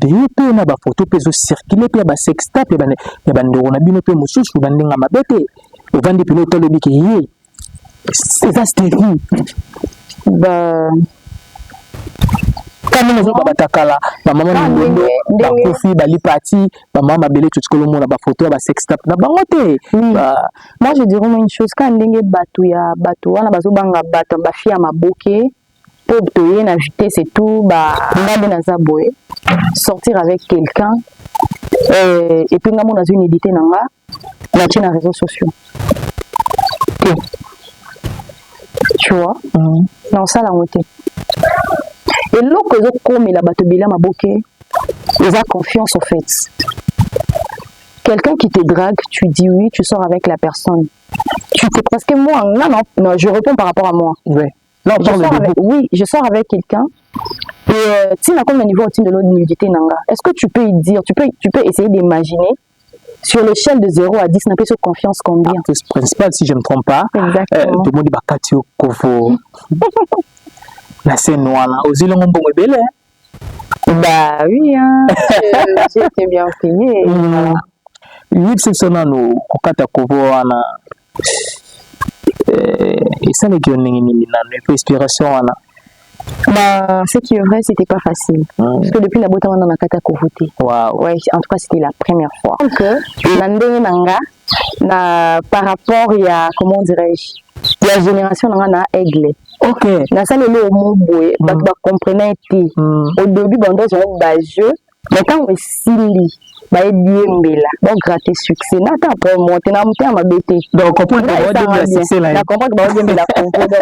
video pe na ba photo pe zo circuler pe ba sextape ya ba ndeko na bino pe mosusu ba ndenga mabete ovandi pilote le biki ye c'est ça stéphie bah quand nous avons batakala ba maman ndendo ba kofi ba lipati ba maman belle tout ce que le monde ba photo ba sextape na bangote moi je dirais une chose quand ndenge bato ya bato wana bazo banga bato ba fia maboke pour toyer na vitesse et tout ba ngade na zaboé sortir avec quelqu'un et puis ngamo na une édité nanga na tient les réseaux sociaux tu vois non ça la montée et l'autre comme il a bateau bila maboke ils ont confiance en fait quelqu'un qui te drague tu dis oui tu sors avec la personne tu fais parce que moi non je réponds par rapport à moi ouais non oui je sors avec quelqu'un et tu sais comme le niveau de l'autre nudité nanga est-ce que tu peux y dire tu peux essayer d'imaginer sur l'échelle de 0 à 10 n'a pas sur confiance combien c'est principal si je ne me trompe pas exactement tout le monde dit bakatio kovo la scène noire aux îles on peut belle bah oui hein j'ai bien payé lui c'est ça nous kokata kovo ana et ça les qui ont une inspiration ana bah ce qui est vrai c'était pas facile parce que depuis la boîte on a kata kovoté waouh ouais en tout cas c'était la première fois donc nandenge nanga na par rapport il y a comment dirais-je la génération nanga na aigle ok na ça le mot boy ba comprenait au début bando ont ba jeu mais quand on sili ba ediembela donc gratter succès na ta pour monter na monter ma bête donc comprendre ba ediembela succès là na comprendre ba ediembela comprendre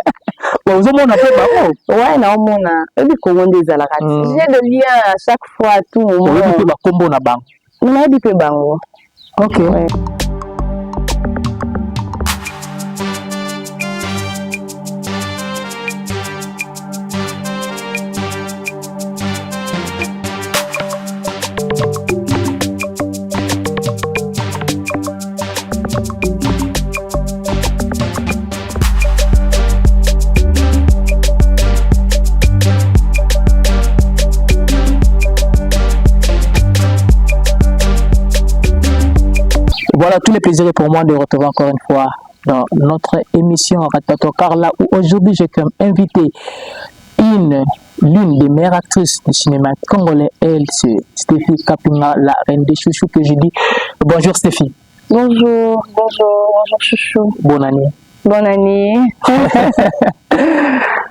bon vous on a fait ba ouais na on a et puis comment des ala rati j'ai de lien à chaque fois à tout moment on dit ba combo na bank on a dit pe bango ok ouais. Voilà, tous les plaisirs pour moi de retrouver encore une fois dans notre émission Ratato Carla où aujourd'hui j'ai comme invité l'une des meilleures actrices du cinéma congolais, elle c'est Stéphie Kapinga, la reine des chouchous que je dis. Bonjour Stéphie. Bonjour chouchou. Bonne année. Bonne année.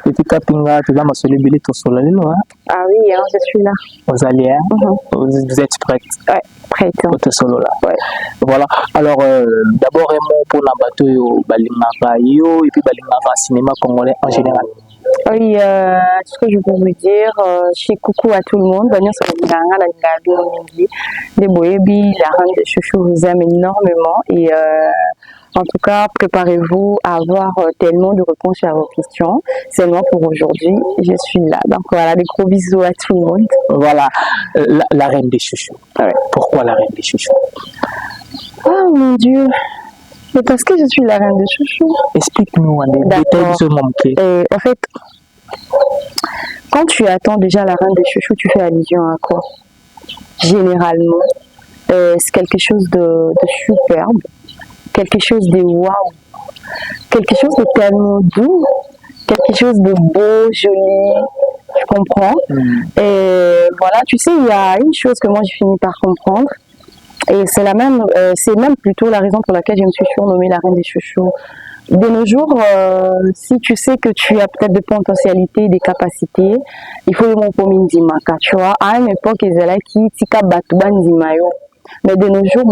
Stéphie Kapinga, tu vas me célébrer ton soleil là. Ah oui, hein, je suis là. Vous allez, hein? Vous êtes prête? Ouais, prête. Pour ton solo là. Ouais. Voilà. Alors, d'abord, un mot pour la bateau Balingara Yo et puis Balingara cinéma congolais en général. Oui, ce que je peux vous dire, je fais coucou à tout le monde. Venir sur le Balingara, la Ngabi, les Boyebi, la reine de chouchou vous aime énormément et en tout cas, préparez-vous à avoir tellement de réponses à vos questions. C'est moi pour aujourd'hui. Je suis là. Donc voilà, des gros bisous à tout le monde. Voilà, la reine des chouchous. Ouais. Pourquoi la reine des chouchous? Oh mon Dieu. Mais parce que je suis la reine des chouchous. Explique-nous en détail ce moment. En fait, quand tu attends déjà la reine des chouchous, tu fais allusion à quoi? Généralement, c'est quelque chose de superbe. Quelque chose de waouh, quelque chose de tellement doux, quelque chose de beau, joli, je comprends. Et voilà, tu sais, il y a une chose que moi j'ai fini par comprendre, et c'est même plutôt la raison pour laquelle je me suis surnommée la reine des chouchous. De nos jours, si tu sais que tu as peut-être des potentialités, des capacités, il faut le mot pour Mindimaka, tu vois. À une époque, ils étaient là qui tika batuban dimayo. Mais de nos jours,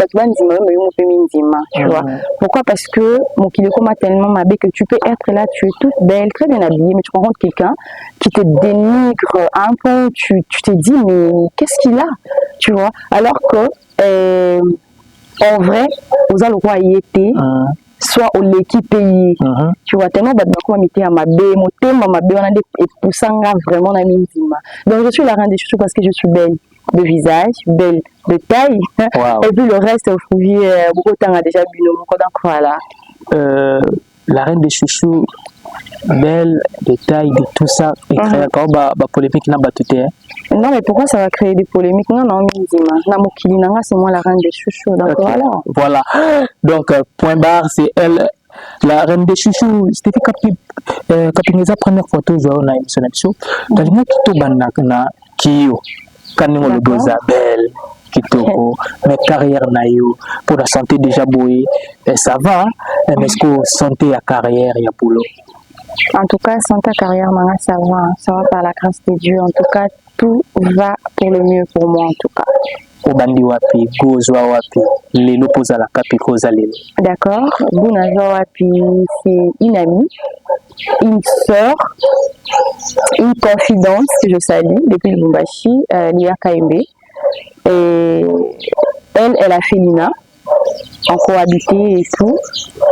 tu vois. Pourquoi? Parce que mon kiloko m'a tellement mabé que tu peux être là, tu es toute belle, très bien habillée, mais tu rencontres quelqu'un qui te dénigre à un point où tu te dis, mais qu'est-ce qu'il a? Tu vois. Alors que, en vrai, aux allois y étaient, soit au l'équipe pays, tu vois, tellement badako mité à mabé, mon thème à mabé, on a des poussanga vraiment à Mindima. Donc je suis la reine des chouchous parce que je suis belle de visage, belle de taille, wow. Et puis le reste, beaucoup de temps a déjà bu donc voilà. La reine des chouchous, belle de taille, de tout ça, et créer encore polémique n'a pas tout. Non, mais pourquoi ça va créer des polémiques? Non, non, Minzima. Namokili Nanga, c'est moi la reine des chouchous. Donc Ok. voilà. Voilà. Donc, point barre, c'est elle, la reine des chouchous. C'était kapingeza première photo, je vois, émission d'émission. T'as dit, Kito Banakana, Kyo, Kanimo le D'accord. Isabelle, Kitoko, mais carrière Nayo, pour la santé déjà bouée, ça va, mais est-ce que santé à carrière, il y a boulot? En tout cas, santé carrière, Nanga, ça va par la grâce de Dieu. En tout cas, tout va pour le mieux pour moi, en tout cas. Obandi wapi, gozwa wapi, lelo poza la kapi koza lelo. D'accord. Bounazo Wapi, c'est une amie, une sœur, une confidente que je salue depuis le Lubumbashi, Lia Kaembe. Et elle a fait l'INA, en cohabité et tout.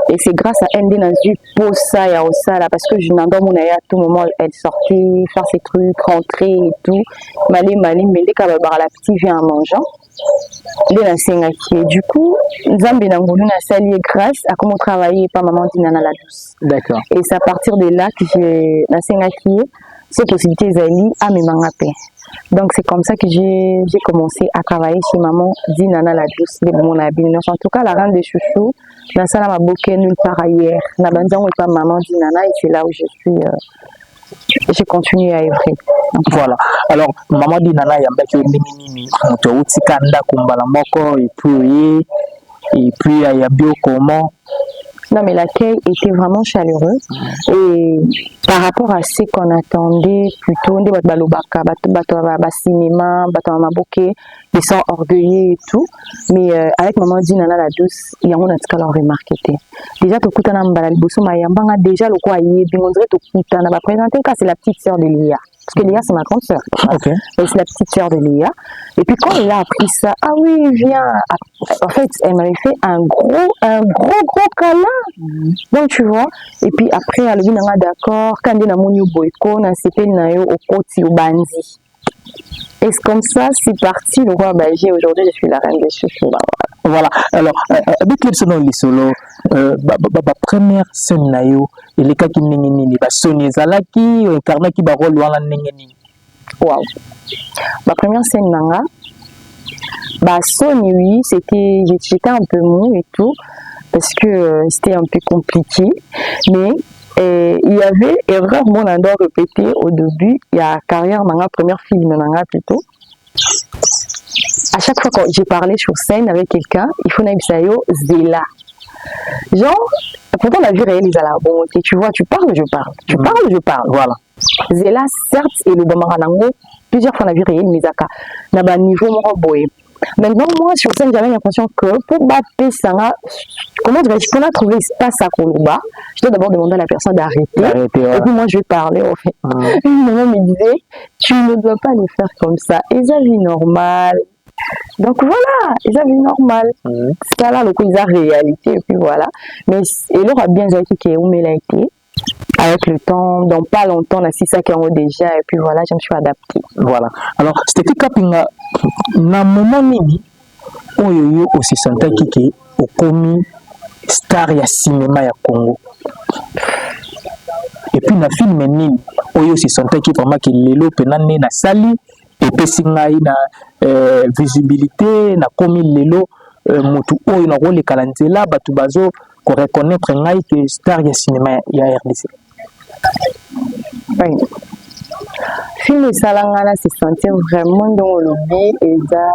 Et c'est grâce à elle que j'ai posé ça et ça là, parce que je n'entends mon à tout moment, elle sortait, faire ses trucs, rentrer et tout. Malé, mais dès qu'elle va la petite vient en mangeant. Du coup, Zambé Nangolu n'a sali grâce à comment travailler par maman Dinana la douce. D'accord. Et c'est à partir de là que j'ai cette possibilité Zali à mes mangapé. Donc c'est comme ça que j'ai commencé à travailler chez maman Dinana la douce de mon habit. En tout cas, la reine des chouchous, dans ça, m'a bloqué nulle part ailleurs. Na banzan pas maman Dinana et c'est là où je suis. J'ai continué à œuvrer. Voilà. Alors, maman Dinana yambaki nini moto utika nda kumbala moko et puis il y a bio comment. Non, mais l'accueil était vraiment chaleureux. Et par rapport à ce qu'on attendait, plutôt, cinéma, ils sont orgueilleux et tout. Mais avec maman Dinana la douce, il y a un autre leur remarqué. Déjà, tu as déjà le quoi, c'est la petite sœur de Lia. Parce que Lia, c'est ma grande sœur. Okay. Et c'est la petite sœur de Lia. Et puis quand elle a appris ça, ah oui, viens. En fait, elle m'avait fait un gros câlin. Donc tu vois. Et puis après, elle a dit d'accord. Quand elle a dit boyko, on a s'appelé nayo au côté au bandi. Et c'est comme ça, c'est parti le roi Bagé. Aujourd'hui, je suis la reine des chouchous. Voilà. Alors, avec les solos, première scène nayo, il est qui n'engeni, ba Sony Zalaki, incarné qui ba rôle wala n'engeni. Waouh. Ma première scène nanga, bah Sony oui, j'étais un peu mou et tout parce que c'était un peu compliqué, mais il y avait erreur mon endroit répété au début, il y a carrière nanga première film nanga plutôt. À chaque fois que j'ai parlé sur scène avec quelqu'un, il faut n'aimsayo Zela. Genre, pourtant la vie réelle est à la bonté. Tu vois, tu parles, je parle. Tu parles, je parle. Voilà. Zela, certes, et le Bamaranango, plusieurs fois la vie réelle, mais à un niveau boy. Maintenant, moi, sur scène, j'avais l'impression que pour battre ça, comment dirais-je, pour trouver espace à Koloba, je dois d'abord demander à la personne d'arrêter. Ouais. Et puis moi, je vais parler, en fait. Une maman me disait, tu ne dois pas le faire comme ça. Et ça, vie normale. Donc voilà, ils avaient normal. C'est là le coup, ils ont réalité, et puis voilà. Mais il aura bien été qui est où il a été. Avec le temps, dans pas longtemps, on a 6 sacs en haut déjà, et puis voilà, je me suis adaptée. Voilà. Alors, c'était Kapinga, na moment nini, oyo aussi santa kiki, au commis star ya cinéma ya Congo. Et puis, na film nini, oyo aussi santa qui vraiment qui lelo penane na sali, et puis singai na visibilité, na commis lelo, mutu oyo na rôle kalanzela, batu bazo, ko reconnaître ngai que star ya cinéma ya RDC. Oui. Film Salangana se sentir vraiment dans le lobby et ça,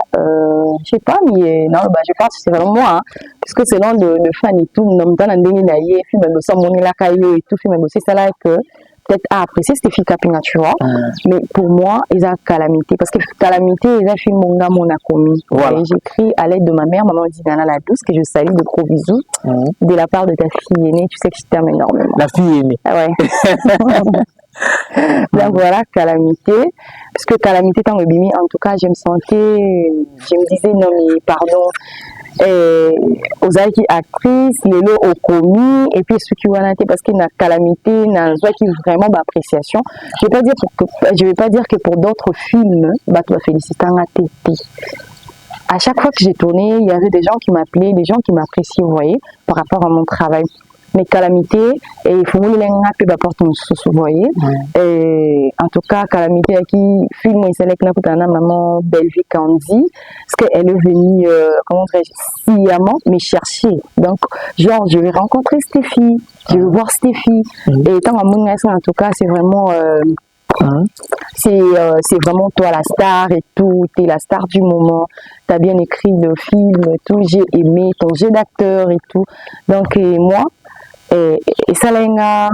je sais pas, mais non, bah, je pense que c'est vraiment moi, hein, parce que selon le fan et tout, non, dans l'année d'ailleurs, film de ça, mon la caillou et tout, film de c'est ça là que peut-être à apprécier cette fille capinga, tu vois. Mais pour moi, ils ont calamité, parce que calamité, ils ont fait mon gars, mon a commis. Voilà. J'écris à l'aide de ma mère, maman Dinana la douce, que je salue de gros bisous, de la part de ta fille aînée, tu sais que je t'aime énormément. La fille aînée. Ah ouais. Donc voilà, calamité. Parce que calamité, tant que bimi, en tout cas, je me sentais, je me disais, non mais pardon, aux qui actrices, les lots au commis, et puis ceux qui ont été parce qu'il y a calamité, il y a qui vraiment d'appréciation. Je ne vais pas dire que pour d'autres films, bah, tu vas féliciter un ATT. À chaque fois que j'ai tourné, il y avait des gens qui m'appelaient, des gens qui m'appréciaient, vous voyez, par rapport à mon travail. mais calamité et il faut les ngapi ba porte nous voyez et en tout cas calamité qui film il select na kutana maman Bellevue Candy parce qu'elle est venue comment dirais-je sciemment me chercher donc genre je vais rencontrer Stéphie, je vais voir Stéphie et tant en tout cas c'est vraiment c'est vraiment toi la star et tout, tu es la star du moment, tu as bien écrit le film et tout, j'ai aimé ton jeu d'acteur et tout. Donc moi, et ça là,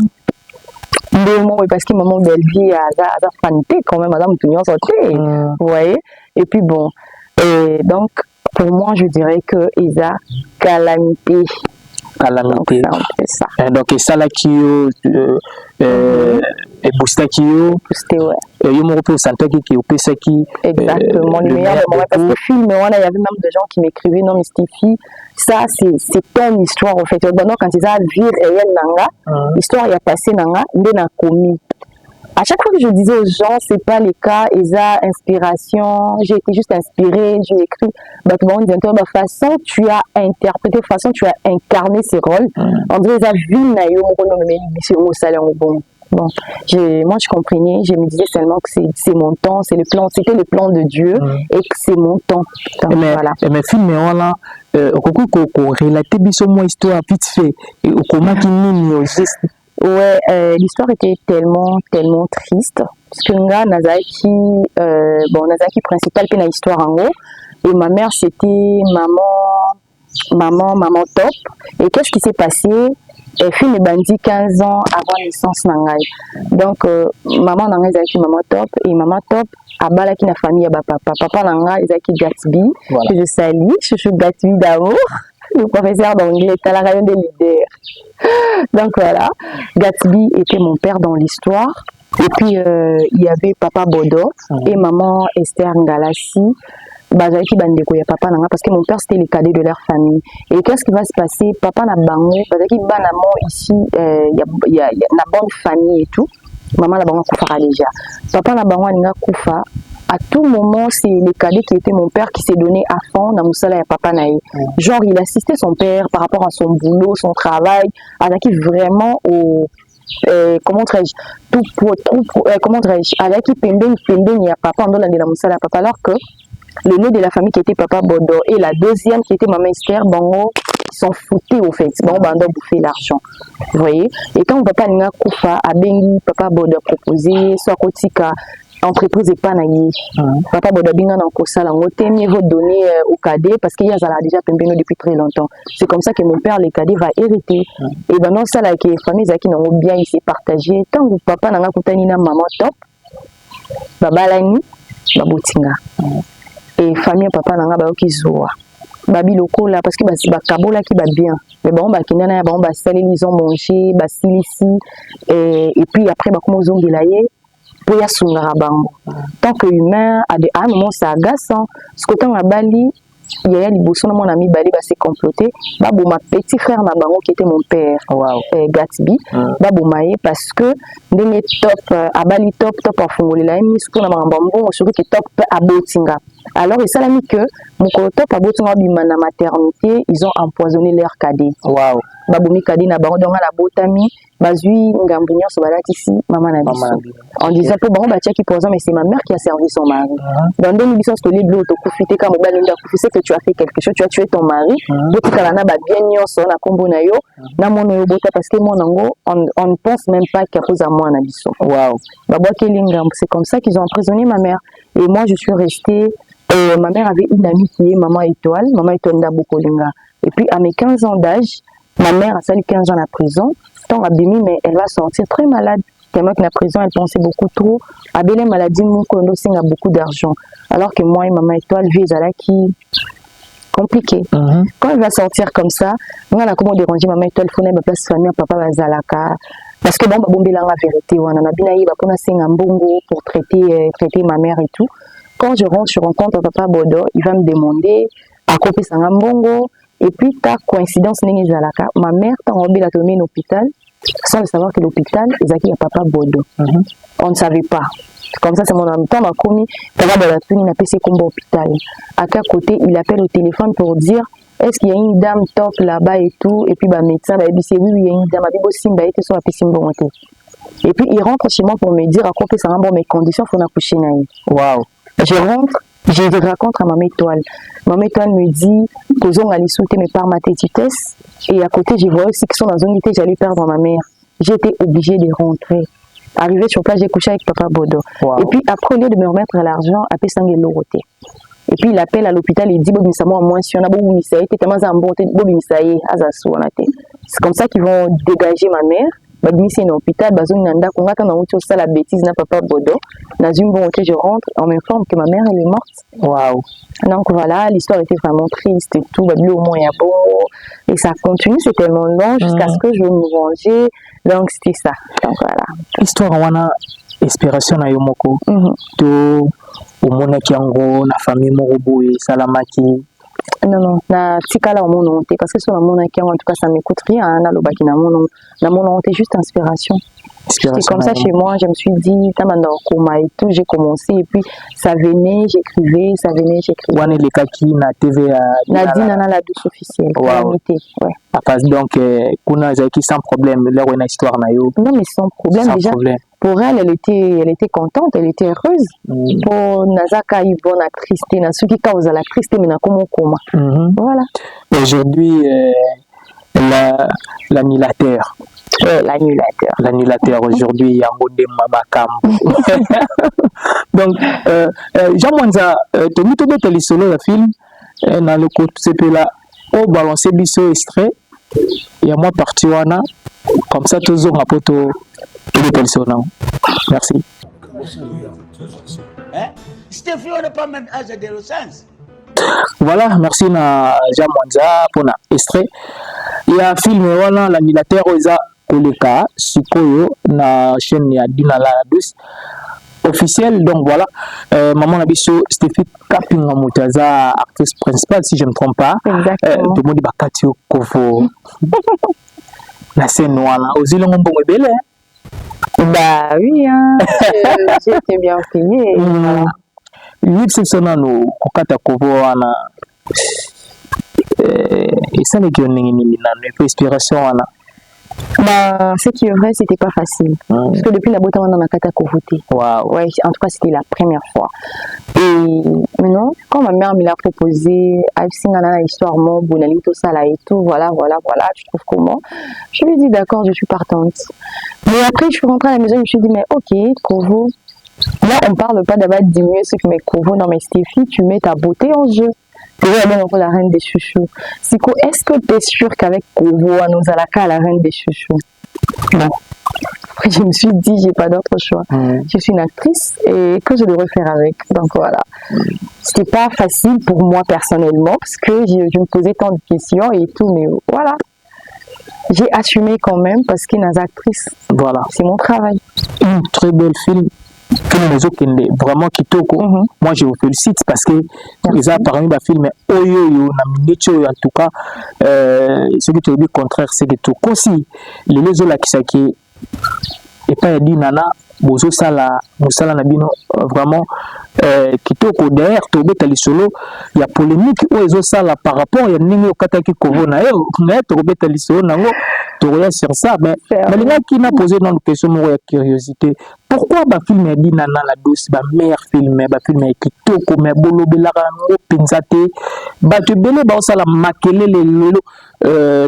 parce que maman Bellevue a fanité quand même, madame Tougnon sauté, vous voyez. Et puis bon, et donc pour moi je dirais que Isa calamité. Calamité. C'est ça. Donc ça là qui et booster qui ouais. Yo mon repos santé qui opesa qui exactement le meilleur moment parce que film il y avait même des gens qui m'écrivaient non mais Stéphie ça c'est ton histoire en fait donc quand ils a vie réelle nanga l'histoire il a passé nanga ndena commis à chaque fois que je disais aux gens c'est pas le cas Isa inspiration j'ai été juste inspirée j'ai écrit bah bon de façon tu as interprété de façon tu as incarné ces rôles en vrai Isa vu na yo mon mais mission au salaire bon. Bon, moi je comprenais, je me disais seulement que c'est mon temps, c'est le plan, c'était le plan de Dieu et que c'est mon temps. Donc, voilà. Mais film là, on relatait bien mon histoire vite fait et comment qu'il n'y geste. Ouais, l'histoire était tellement triste parce que nga Nazaki Nazaki principal puis la histoire en haut et ma mère c'était maman top et qu'est-ce qui s'est passé? Elle fait le bandit 15 ans avant naissance nangai. Donc maman nangai zaki maman top et maman top abala qui na famille ba papa nangai zaki Gatsby voilà. Que je salue chouchou Gatsby d'amour le professeur d'anglais à la rayon des leaders. Donc voilà, Gatsby était mon père dans l'histoire et puis il y avait papa Bodo et maman Esther Ngalassi. Bazaki bandeko ya papa nanga parce que mon père c'était le cadet de leur famille et qu'est-ce qui va se passer papa na bango bazaki banamo ici y a na bonne famille et tout maman na bango kufa déjà papa na bango ninga kufa à tout moment c'est le cadet qui était mon père qui s'est donné à fond na musala ya papa naï genre il assistait son père par rapport à son boulot son travail azaki vraiment au comment dirais-je tout comment dirais-je azaki pendeng ya papa en donnant de la musala ya papa alors que le nez de la famille qui était papa Bodo et la deuxième qui était maman Esther, bango s'en foutaient au fait. Bango bando bouffer l'argent. Vous voyez? Et quand papa Ninga Koufa a bengi papa Bodo proposé, soit kotika entreprise et pas naïe. Papa Bodo binga dans kosala ngote mieux vaut donner au cadet parce qu'il y a déjà pembeno depuis très longtemps. C'est comme ça que mon père le cadet va hériter. Et ben non ça là que famille zaki n'ont bien ici partagé. Tant que papa Nanga Koutani na maman top, babalani, babotinga. Et famille papa nanga ba okizoa babi lokola parce que ba kabola ki ba bien mais bon ba kinana ba on ba salé ils ont mangé ba silisi et puis après ba comment zongelaye pour ya sungara bango tant que humain à un moment ça agaçant ce que tant à Bali il y a liboso na mon ami Bali ba s'est comploté ba bo ma petit frère na bango qui était mon père Gatsby ba bo maé parce que ndenge top à Bali top à fongolela mi ce qu'on a mbambo sur que top à botinga. Alors, et ça l'a mis que mon top à botinga bi na maternité, ils ont empoisonné leur cadet. Waouh. Babomi cadet na bango donga la botami, bazui ngambunyo so balati ici maman na biso. En disant que bon bah tiens qui poison mais c'est ma mère qui a servi son mari. Dans deux missions que les blo to kufite comme ba linda kufise que tu as fait quelque chose, tu as tué ton mari. Botika na ba bien nyonso na kombo na yo, na mono yo bota parce que mon nango on ne pense même pas qu'il y a cause à moi na biso. Waouh. Babo kelingam, c'est comme ça qu'ils ont emprisonné ma mère et moi je suis restée ma mère avait une amie qui est Maman Étoile Ndabokolinga. Et puis à mes 15 ans d'âge, ma mère a sali 15 ans à la prison. Tant Abimi, mais elle va sortir très malade. Tellement que la prison, elle pensait beaucoup trop. Abélé maladie, mon kondo a beaucoup d'argent. Alors que moi et Maman Étoile, vie qui compliqué. Quand elle va sortir comme ça, on a comment déranger Maman Étoile, il faut ma place famille, papa va zalaka. Parce que bon, bombe la vérité, on a bien eu un bongo pour traiter ma mère et tout. Quand je rencontre papa Bodo, il va me demander à copier Sangambongo. Et puis, ta coïncidence n'est pas ma mère t'a envoyé la tomber à l'hôpital sans le savoir que l'hôpital, il y a papa Bodo. On ne savait pas. Comme ça, c'est mon ami. Quand m'a commis, papa Bodo n'a pas passé comme hôpital. À quel côté, il appelle au téléphone pour dire est-ce qu'il y a une dame top là-bas et tout, et puis bah médecin, bah, c'est oui, il y a une dame, et puis il rentre chez moi pour me dire à quoi ça va, bon, mes conditions, il faut accoucher. Waouh. Je rentre, je raconte à Maman Étoile. Maman Étoile me dit que j'ai allé sauter mes parts mathétitesse, et à côté, je vois aussi qu'ils sont dans une unité, j'allais perdre ma mère. J'étais obligée de rentrer. Arrivé sur place, j'ai couché avec Papa Bodo. Wow. Et puis après, au lieu de me remettre l'argent, après ça, il l'auroté. Et puis il appelle à l'hôpital, il dit Bobi Misamo, moi, si on a Bobi Misaï, c'est comme ça qu'ils vont dégager ma mère. Bobi c'est un hôpital, Bazou Nanda, qu'on a ça la bêtise, n'a Papa Bodo. Dans une bonne je rentre, on m'informe que ma mère elle est morte. Waouh. Donc voilà, l'histoire était vraiment triste et tout. Babi au moins il y a beau. Et ça continue, c'est tellement long jusqu'à ce que je me venger. Donc c'était ça. Donc voilà. Histoire, on a inspiration à Yomoko. To umona kiango na famille moroboe salamaki. Non, na tikala au mon honte parce que sur la mon kiango en tout cas ça m'écoute rien. Na lobaki na mon honte juste inspiration. C'est comme ça chez moi, je me suis dit, et tout, j'ai commencé et puis ça venait, j'écrivais, ça venait, j'écrivais. On est les cas qui na TV na dit nana la douce officielle. Wow. Ouais. Donc kuna qui sans problème leur une histoire na yo. Non mais sans problème sans déjà. Problème. Pour elle, elle était contente, elle était heureuse. Pour Nazaka bonne actrice, na ce qui cause la tristesse mais na comment. Voilà. Aujourd'hui l'annulateur. L'annulateur aujourd'hui, il y a un mot de Mamakam. Donc, Jean Mwanza, tu as mis tout le solo le film, dans le côté CP là, au balancer biso extrait, il y a moi parti wana, comme ça, tous les rapports, tout le solo. Merci. Voilà, merci na Jean Mwanza pour l'extrait. Il y a un film, voilà, l'annulateur, koleka sikoyo na chaîne ya Dina la douce officielle. Donc voilà, maman Nabiso Stéphie Kapinga Moutaza, actrice principale si je ne me trompe pas. Exactement. Tout le monde bakati Kovo la scène wana ozilo ngombo belle. Bah oui hein, j'étais bien payé. Lui c'est son nom kokata Kovo wana et ça n'est qu'une inspiration wana. Bah, ce qui est vrai, c'était pas facile. Parce que depuis la boîte, on a kata voté. Wow. Ouais, en tout cas, c'était la première fois. Et maintenant, quand ma mère me l'a proposé, I've seen l'histoire, mon bonali, tout ça là et tout, voilà, tu trouves comment? Je lui ai dit, d'accord, je suis partante. Mais après, je suis rentrée à la maison, je me suis dit, mais ok, Kovo. Là, on parle pas d'abord de diminuer ce que met Kovo. Non, mais Stéphie, tu mets ta beauté en jeu. Tu es même la reine des chouchous. Siko, est-ce que tu es sûr qu'avec Kovo, nous allons la reine des chouchous? Non. Après, je me suis dit, j'ai pas d'autre choix. Je suis une actrice et que je devrais faire avec. Donc voilà. C'était pas facile pour moi personnellement parce que je me posais tant de questions et tout, mais voilà. J'ai assumé quand même parce qu'il y a des actrices. Voilà. C'est mon travail. Un très bel film. Vraiment kitoko. Moi je vous félicite parce que les a parmi les films oyo en tout cas ce qui te dit contraire c'est que tout aussi les autres qui saki et pas dit nana bozo sala musala na bino vraiment kitoko derrière tobe tali solo il y a polémique oyo sala par rapport ya ningi okataki Kovo na yo na tobe tali solo nango to rien sur ça mais les gars qui n'a posé dans question de curiosité. Pourquoi ba film est dit nana la douce ba meilleur film ba film est kitoko mais bolo belaka ngo pinzate ba te belé ba osala makele le lelo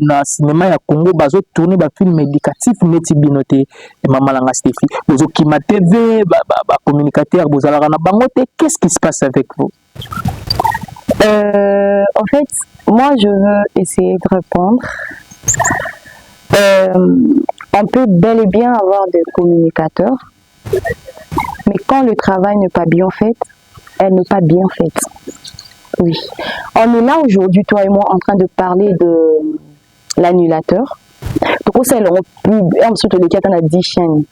na cinéma ya Congo bazo tourner ba film éducatif neti binoté et mama langa Stéphie bozo kima TV ba communicateur bozala na bangote. Qu'est-ce qui se passe avec vous? En fait, moi je veux essayer de répondre. On peut bel et bien avoir des communicateurs, mais quand le travail n'est pas bien fait, elle n'est pas bien faite. Oui. On est là aujourd'hui, toi et moi, en train de parler de l'annulateur. Donc, c'est le pub, et ensuite, les 4 ans à 10 chaînes.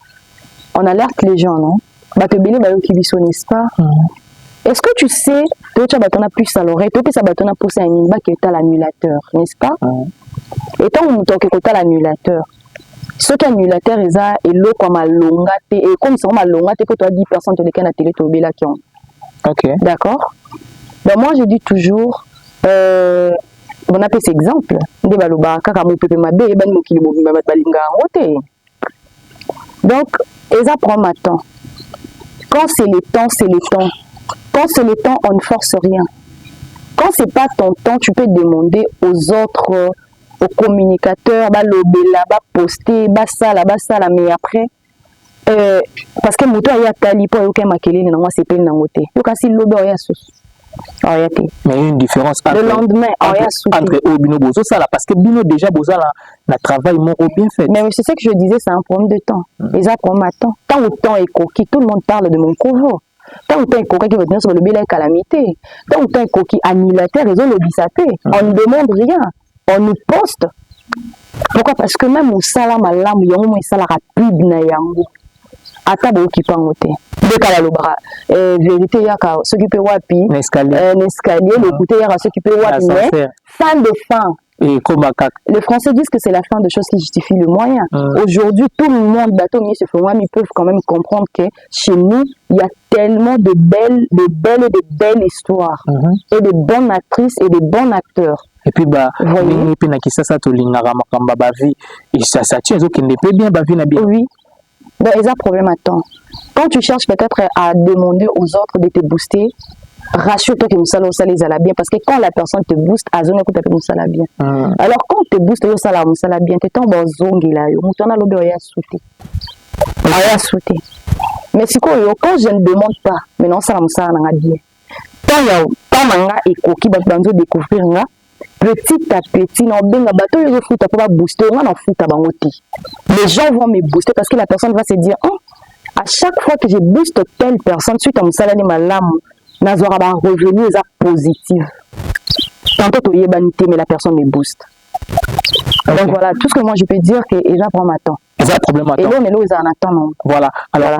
On alerte les gens, non? Bah, te belé, bah, qui vissent, n'est-ce pas? Est-ce que tu sais, toi, tu as plus à l'oreille, toi, tu as poussé un imba qui est à l'annulateur, n'est-ce pas? Et tant que tu as l'annulateur, ce qui est annulateur, et l'eau comme à l'ongate, et comme ça, à l'ongate, que tu as 10 personnes qui ont télé, tu as qui ont. Ok. D'accord? Ben moi, je dis toujours, on a cet exemple de baloba kaka mo pepe mabe e bani mokili mobimba balinga ngote. Donc ça prend ma temps. Quand c'est le temps, c'est le temps. Quand c'est le temps, on ne force rien. Quand c'est pas ton temps, tu peux demander aux autres, aux communicateurs, bah lobela, bah poster, bah ça, mais après, parce que moto aya tali po yoke makeli na moi c'est peine na ngote. Yoka si lobe oya sous. Mais il y a une différence entre le lendemain entre Obino Bozo ça là parce que Bino déjà Bozo là na travail mon bien fait. Mais c'est ce que je disais, c'est un problème de temps. Et ça prend ma temps. Tant au temps est coquille, tout le monde parle de mon covo. Tant au temps est coquille qui va tenir sur le bilan calamité. Tant au temps est coquille annulateur, ils ont le bisaté. On ne demande rien. On nous poste. Pourquoi? Parce que même au salam à l'âme, il y a un moment rapide na yango. Ata bo ki pangote. De kala lo bras. Vérité ya ka s'occuper wapi. L'escalier le côté ya ka s'occuper wapi. Fin de fin. Et comme les Français disent que c'est la fin de choses qui justifient le moyen. Aujourd'hui, tout le monde, bateau, se fait, ils peuvent quand même comprendre que chez nous, il y a tellement de belles histoires et de bonnes actrices et de bons acteurs. Et puis bah ça to lingara makamba ba vie et ça tient zo qui ne peut bien ba vie na bien. Oui. Donc il y a un problème à temps. Quand tu cherches peut-être à demander aux autres de te booster, rassure-toi que Moussala les a bien parce que quand la personne te booste, à zone écoute Moussala bien. Alors quand te booste Moussala bien, tu tombes en zongi là, Moussala lobe oya souté. Oya souté. Mais si quand je ne demande pas, mais non ça Moussala n'a bien. Tant manga et koki banzo découvrir nga petit à petit non benga bateau yo futa pour booster on en futa bangoti. Les gens vont me booster parce que la personne va se dire à chaque fois que je booste telle personne suite à Moussala ni malamu n'avoir un revenu positif. Tantôt tu y banité mais la personne me booste. Okay. Donc voilà, tout ce que moi je peux dire que déjà prend ma temps. C'est un problème à temps. Et là, mais là, en attendant. Voilà. Alors,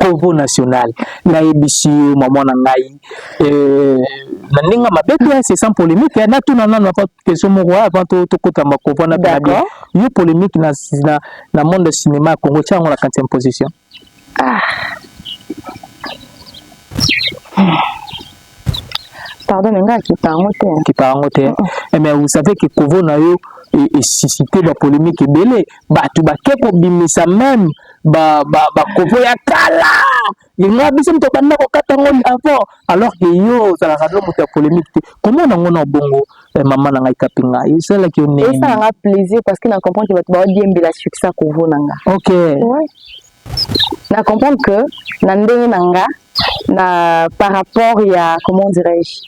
Convo national, naïbisi, maman nangaï, naninga mabete, c'est sans polémique. Il y a tout nan pas question moi avant tout côté ma Convo na bien. Il y a polémique na monde de cinéma Congo tient on la 4e position. Pardon, mais qui part en hôtel. Mais vous savez que Convo na yo et susciter la polémique et belé tu vas quelque bimisa même Convo ya kala il biso to banda ko katango avant alors que yo ça la radio muta polémique comment on a bongo maman na ngai kapinga c'est là qui on et ça a plaisir parce que na comprendre que va bien la succès Convo nanga. OK ouais na comprendre que na ndenge nanga na par rapport il y a comment dirais-je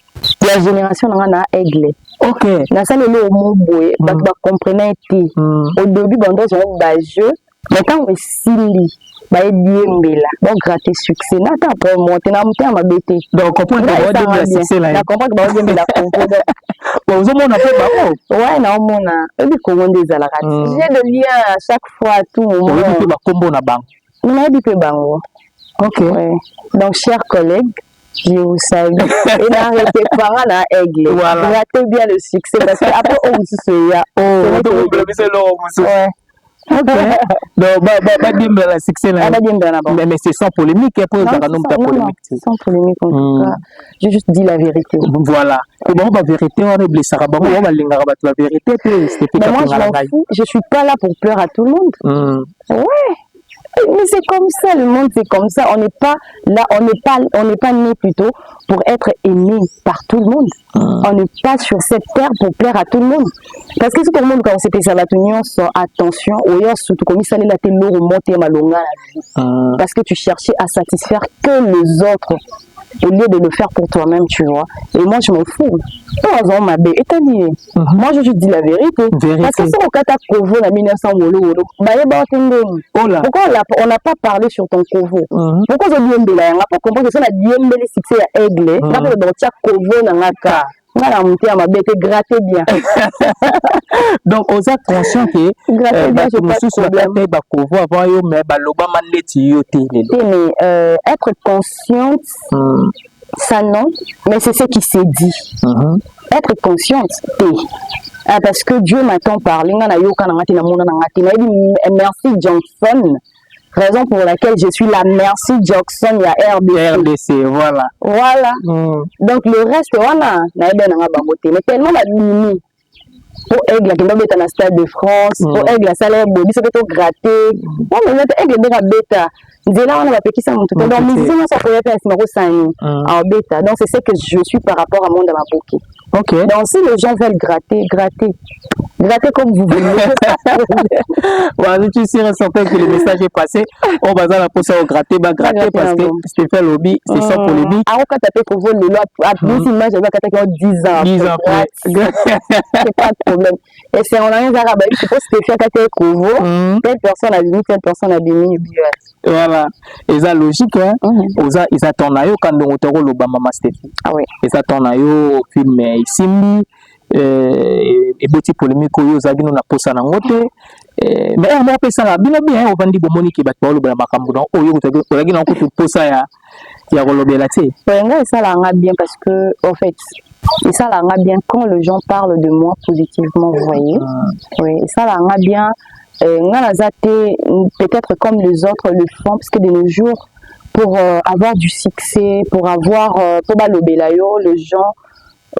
la génération nanga na aigle. OK. Na ça le mot boy, ba comprenait au début bando sont jeu, mais quand on sili ba diembela, bon gratter succès na ta pour monter na monter ma bête. Donc comprendre ba diembela succès là. Na comprendre ba diembela Congo. Bon vous on a fait ba ouais na on a et puis comment des ala rat. J'ai de lien à chaque fois à tout moment. On ba combo na bank. On a dit que bango. OK. Ouais. Donc chers collègues, je vous salue. Et n'arrêtez pas à aigle. Voilà. Ratez bien le succès parce qu'après, on se souvient. Ouais. OK. Donc, bien le succès là. Mais c'est sans polémique. Après, ça va nous faire polémique. Sans polémique en tout cas. J'ai juste dit la vérité. Voilà. Comment la vérité, on est blessé. On va la vérité. Mais moi, je m'en fous. Je suis pas là pour plaire à tout le monde. Ouais. Mais c'est comme ça, le monde c'est comme ça. On n'est pas là, on n'est pas né plutôt pour être aimé par tout le monde. On n'est pas sur cette terre pour plaire à tout le monde. Parce que tout le monde quand on s'est fait ça la tenue, attention, ou surtout comme ça la télé remonter malonga la vie. Parce que tu cherchais à satisfaire que les autres au lieu de le faire pour toi-même, tu vois. Et moi, je m'en fous. Moi, je dis la vérité. Parce que c'est au cas de Convo en 1900, pourquoi on n'a pas parlé sur ton Convo? Pourquoi on a dit on n'a pas compris que ça a dit le succès à aigle. On a dit Convo dans la cas. On a monté à ma bête gratter bien. Donc, on est conscient que être consciente, ça non, mais c'est ce qui s'est dit. Être consciente, parce que Dieu m'a tant parlé. Merci Johnson. Raison pour laquelle je suis la Merci Jackson, il y a RDC, voilà. Voilà. Donc le reste, voilà, mais tellement la mini. pour aigle qui est dans le stade de France pour aigle ça là body ça peut gratter moi mais aigle de la bêta là on va péquer ça mon tout donc musicien ça pourrait faire numéro 5 en bêta donc c'est ce que je suis par rapport à mon dans ma bouquet. Ok. Donc si les gens veulent gratter comme vous voulez. Voilà, je suis sûr et certain que le message est passé. On va la poser au gratter, gratter parce que Stéphane Lobby, c'est ça pour le dit. Alors quand tu as pour vous le lot, à plus image, je vais quand 10 ans. 10 ans après. C'est pas de problème. Et c'est en rien d'arabe, je suppose que Stéphane quand tu es couvert, telle personne a béni, telle personne a béni. Voilà. Et ça logique hein. Ils attendent à eux quand on te roule au Bama Stéphane. Ah oui. Ils attendent à eux film Simbi et beaucoup polémique aux agino na posa na ngote mais on a pesa la bien bien on vandi bomoni ki batwa lo ba makambo donc oyo ko agino ko posa ya kolobela ti ouais ça la nga bien parce que en fait et ça la nga bien quand les gens parlent de moi positivement vous voyez oui et ça la nga bien nga nazate peut-être comme les autres le font parce que de nos jours pour avoir du succès pour avoir pour balobela yo les gens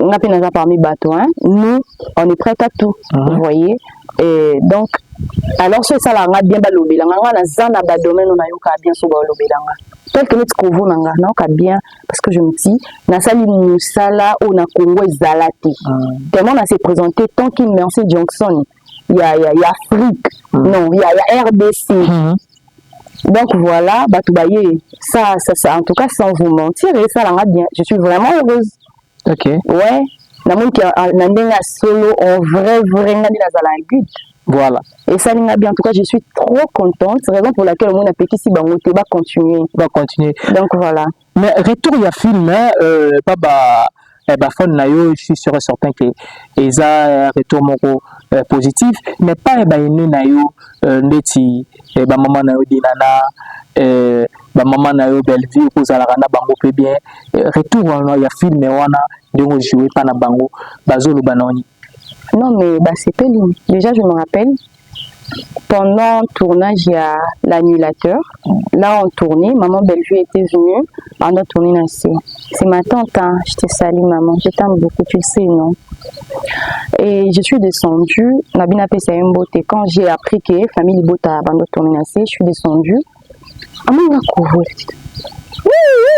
on a peine parmi bateaux hein nous on est prêt à tout vous voyez et donc alors c'est ça la nga bien balobela nga na zana ba domaine on a yo ka bien so balobela nga tel que notre covo nga na ka bien parce que je me dis na sali musala ou na Congo ezalati tellement on s'est présenté tant qu'il Merci Johnson il y a Afrique non il y a RDC donc voilà batoubaye ça en tout cas sans vous mentir et ça la nga bien je suis vraiment heureuse. Ok. Ouais. Namon qui a solo en vrai voilà. Et ça n'a bien en tout cas je suis trop contente, c'est la raison pour laquelle on a petit si bangote va continuer. Donc voilà. Mais retour il y a film baba fon na yo je suis sûr et certain que eza retour moko positif mais pas ene na yo ndeti ba maman na yo dinana ba maman na yo belle vie ko zala na bango pe bien retour il y a film wana ndongo jouer pas na bango bazolo banoni. Non mais bah c'est déjà je me rappelle pendant le tournage il y a l'annulateur là on tournait maman Bellevue était venue pendant tourner c'est ma tante hein. Je te salue maman je t'aime beaucoup tu le sais non et je suis descendue Nabina c'est une beauté quand j'ai appris que famille Bota pendant tourner je suis descendue à mon couvre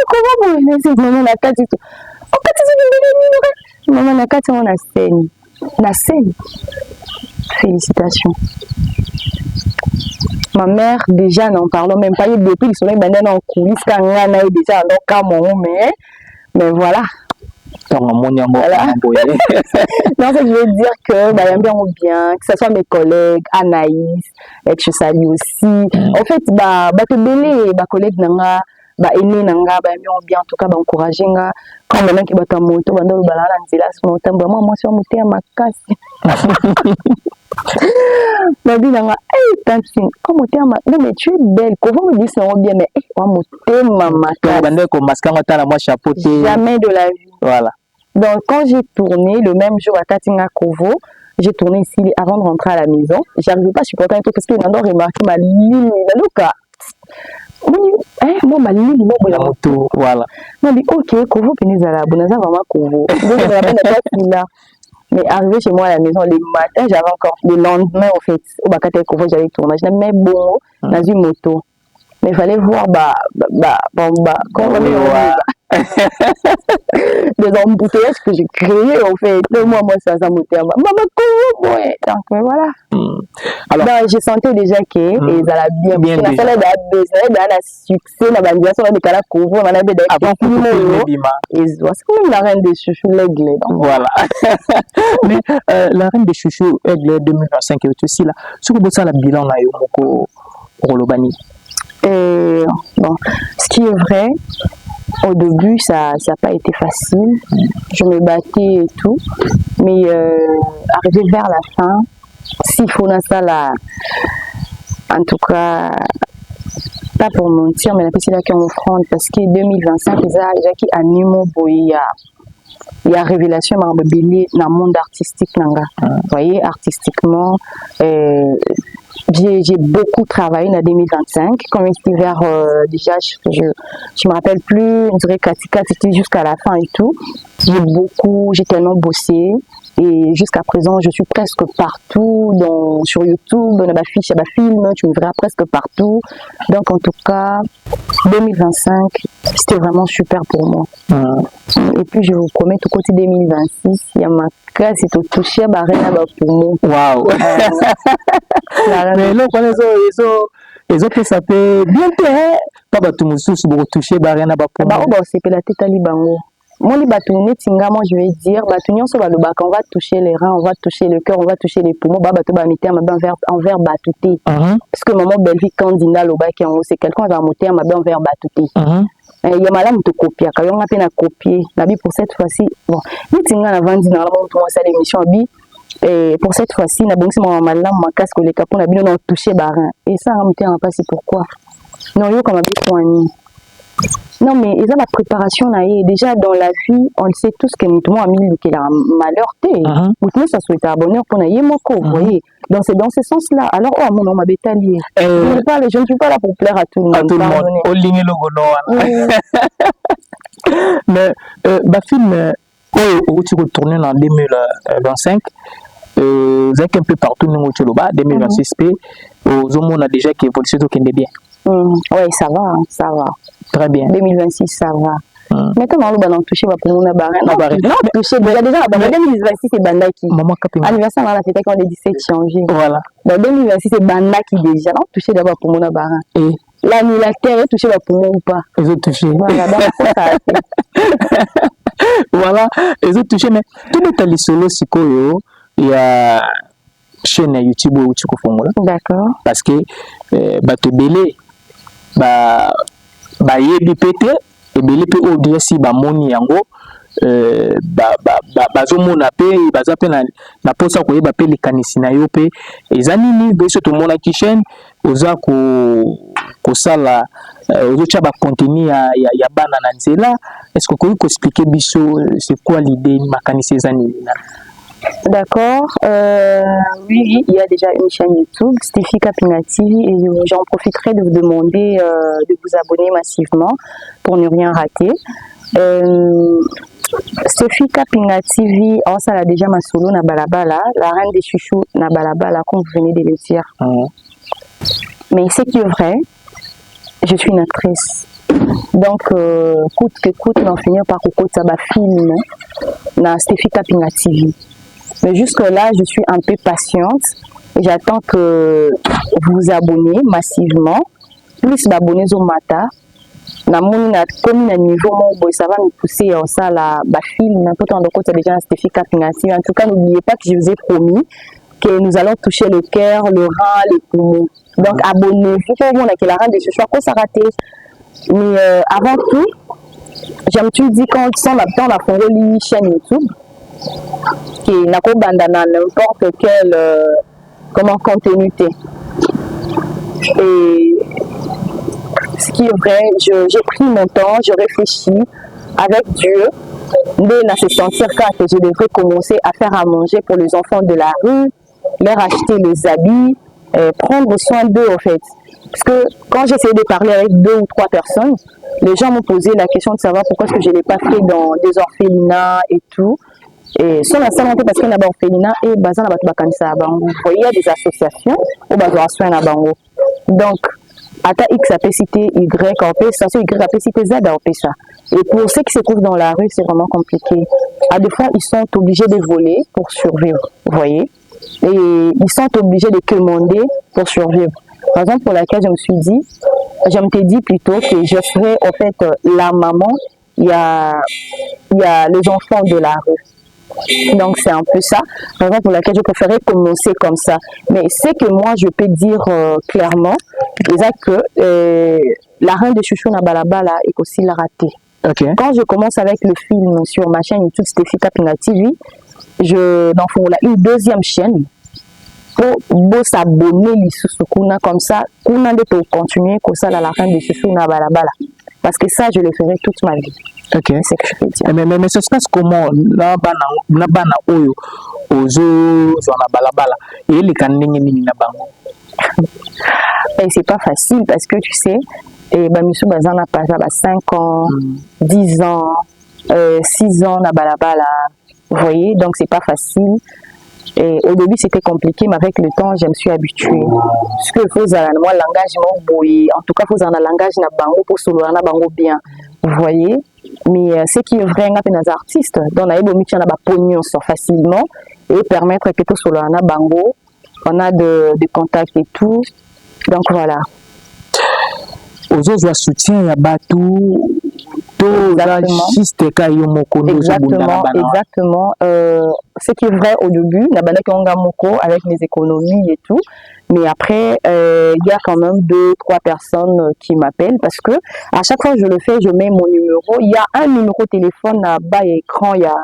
comment bon maman la carte tout maman la carte on la scène félicitations. Ma mère déjà n'en parlons même pas depuis le soleil maintenant en coulisses quand on a déjà donc à mon mais voilà. Voilà. Non, je veux dire que bah bien que ce soit mes collègues Anaïs et je salue aussi en fait bah te belé bah collègue nanga bah aîné nanga bah bien en tout cas bah encourager nga quand même qui bata moto bah ndolo balala nzela so moto moi sur moto ya makasi ma vie nanga tantine comme moto ya non mais tu es belle comment me dire ça bien mais wa moto makasi bande ko maskanga tala moi chapeau jamais de la vie voilà. Donc quand j'ai tourné le même jour à Tatinga Kovo j'ai tourné ici avant de rentrer à la maison j'arrivais pas à supporter un truc parce qu'il y en a remarqué ma ligne la loca moi ma ligne la moto voilà non mais ok Kovo Penizala bonaza vraiment Kovo donc la bonne pas là mais arrivé chez moi à la maison le matin j'avais encore le lendemain en fait au Bakate Kovo j'allais tourner je n'avais même bon dans une moto mais il fallait voir comment des embouteillages que j'ai créés en fait moi ça m'embouteille maman comment ouais donc voilà alors j'ai senti déjà que ils allaient bien la salle de succès la validation de Kala Kovo on avait des avant et c'est comme la reine des chouchous l'aigle voilà mais la reine des chouchous aigle 2025 est aussi là ce que ça la bilan là yoko Rolobani bon ce qui est vrai au début, ça n'a pas été facile. Je me battais et tout. Mais arrivé vers la fin, s'il faut ça là, en tout cas, pas pour mentir, mais la petite là qui en offrande, parce que 2025, il y a qui anime il y a révélation dans le monde artistique. Vous voyez, artistiquement, j'ai beaucoup travaillé en 2025. Comme c'était vers déjà, je me rappelle plus, on dirait Katika, c'était jusqu'à la fin et tout. j'ai tellement bossé. Et jusqu'à présent, je suis presque partout sur YouTube, dans ma fiche, ma film, tu me verras presque partout. Donc, en tout cas, 2025, c'était vraiment super pour moi. Et puis, je vous promets, tout côté 2026, il y a ma classe, c'est tout touché à rien pour moi. Waouh! Mais là, les autres, ça peut bien faire. Pas tout le monde pour toucher à rien pour moi. C'est la tête à l'Ibango. Moi, les bâtonnets, je vais dire, bâtonnets, on va toucher les reins, on va toucher le cœur, on va toucher les poumons, envers batouté. Parce que maman Belgique, quand Dina Loba qui en haut, c'est quelqu'un qui va monter envers batouté. Il y a malade qui te copie, quand on a peine à copier. Pour cette fois-ci, bon, nous avant Dina Loba, on commence à l'émission, et pour cette fois-ci, on a bon, mon malade, mon casque, les capons, on a touché barin. Et ça, on a pas c'est pourquoi. Non, yo, comme un peu non, mais ils ont la préparation là. Déjà dans la vie, on le sait tous que nous avons mis le malheur. Nous ça souhaite abonner pour nous vous voyez. Donc c'est dans ce sens-là. Alors, mon nom m'a bétalié. Je ne suis pas là pour plaire à tout le monde. À tout le monde. Au ligne le mais film, où tu retournes en 2025, vous êtes un peu partout dans le Tcholoba, 2026 aux hommes on a déjà qui évolue surtout qui est bien. Oui, ça va. Très bien. 2026, ça va. Maintenant, on va toucher pour nous. Non, toucher déjà 2026, c'est Bandaki. Anniversaire, on a fait quand les 17 changé. Voilà. Dans 2026, c'est Bandaki déjà. Non, toucher d'abord pour nous. Et l'anniversaire est touché pour moi ou pas. Ils ont touché. Voilà, voilà, ils ont touché. Mais tout le temps, solo, il y a chaîne YouTube où tu fais. D'accord. Parce que, te belé, yebi pété et belé pe o dire si moni yango bazomona pe baza pe na posa ko yeba pe likanisi na yo pe ezanini beso to mona ki chaîne oza ko sala ozo cha ba contenu ya bana na nzela. Est-ce que vous pouvez expliquer biso c'est quoi l'idée makanisi ezanini? D'accord. Oui, il y a déjà une chaîne YouTube, Stéphie Kapina TV, et j'en profiterai de vous demander de vous abonner massivement pour ne rien rater. Stéphie Kapina TV, ça a déjà ma solo na balabala, la reine des chouchous na balabala, comme vous venez de le dire. Mais ce qui est vrai, je suis une actrice. Donc, coûte que coûte, on finit par coûter ça film na Stéphie Kapina TV. Mais jusque-là, je suis un peu patiente et j'attends que vous vous abonnez massivement. Plus d'abonnés au matin. Comme un niveau, ça va nous pousser en ça, la film. N'importe où, on déjà Stéphie Kapina TV. En tout cas, n'oubliez pas que je vous ai promis que nous allons toucher le cœur, le rein, les poumons. Donc, abonnez-vous. On a que la reine de ce choix, qu'on s'est raté. Mais avant tout, j'aime-tu dire quand on a fait une chaîne YouTube qui n'a pas bandana n'importe quel contenu. Et ce qui est vrai, j'ai pris mon temps, je réfléchis avec Dieu, de se sentir que je devrais commencer à faire à manger pour les enfants de la rue, leur acheter les habits, prendre soin d'eux en fait. Parce que quand j'essayais de parler avec 2 ou 3 personnes, les gens m'ont posé la question de savoir pourquoi est-ce que je ne l'ai pas fait dans des orphelinats et tout. Et ça, parce qu'il y a des orphelinats et il y a des associations où il y a soin à Bango. Donc, à ta X capacité Y, station Y capacité Z, ça. Et pour ceux qui se trouvent dans la rue, c'est vraiment compliqué. À des fois, ils sont obligés de voler pour survivre, vous voyez. Et ils sont obligés de commander pour survivre. Raison pour laquelle je me suis dit, plutôt que je serais en fait la maman, il y a les enfants de la rue. Donc c'est un peu ça, raison pour laquelle je préférais commencer comme ça. Mais c'est que moi je peux dire clairement que la reine de Chouchou na balabala est aussi la ratée. Okay. Quand je commence avec le film sur ma chaîne YouTube Stéphie Kapina TV, je dans une deuxième chaîne pour s'abonner comme ça, pour continuer comme ça la reine de Chouchou na balabala. Parce que ça je le ferai toute ma vie. Ok. C'est que je peux dire. Mais ça se passe comment na bana oyo ozo na balabala et les kanenge mini na bango. Et c'est pas facile parce que tu sais, et Bamisou Bazan a passé 5 ans, 10 ans, 6 ans na balabala. Vous voyez, donc c'est pas facile. Et au début c'était compliqué, mais avec le temps je me suis habituée. Ce que faut avoir moi langage en tout cas faut avoir un langage na bango pour solo na bango bien. Vous voyez, mais ce qui est vrai on a des artistes donc na ebo mitia na ba pognon facilement et permettre que tout solo na bango on a de contacts et tout. Donc voilà. Ozo soutien ya batu. Exactement. Ce qui est vrai au début, avec mes économies et tout, mais après, il y a quand même 2-3 personnes qui m'appellent parce que à chaque fois que je le fais, je mets mon numéro. Il y a un numéro de téléphone à bas écran, il y a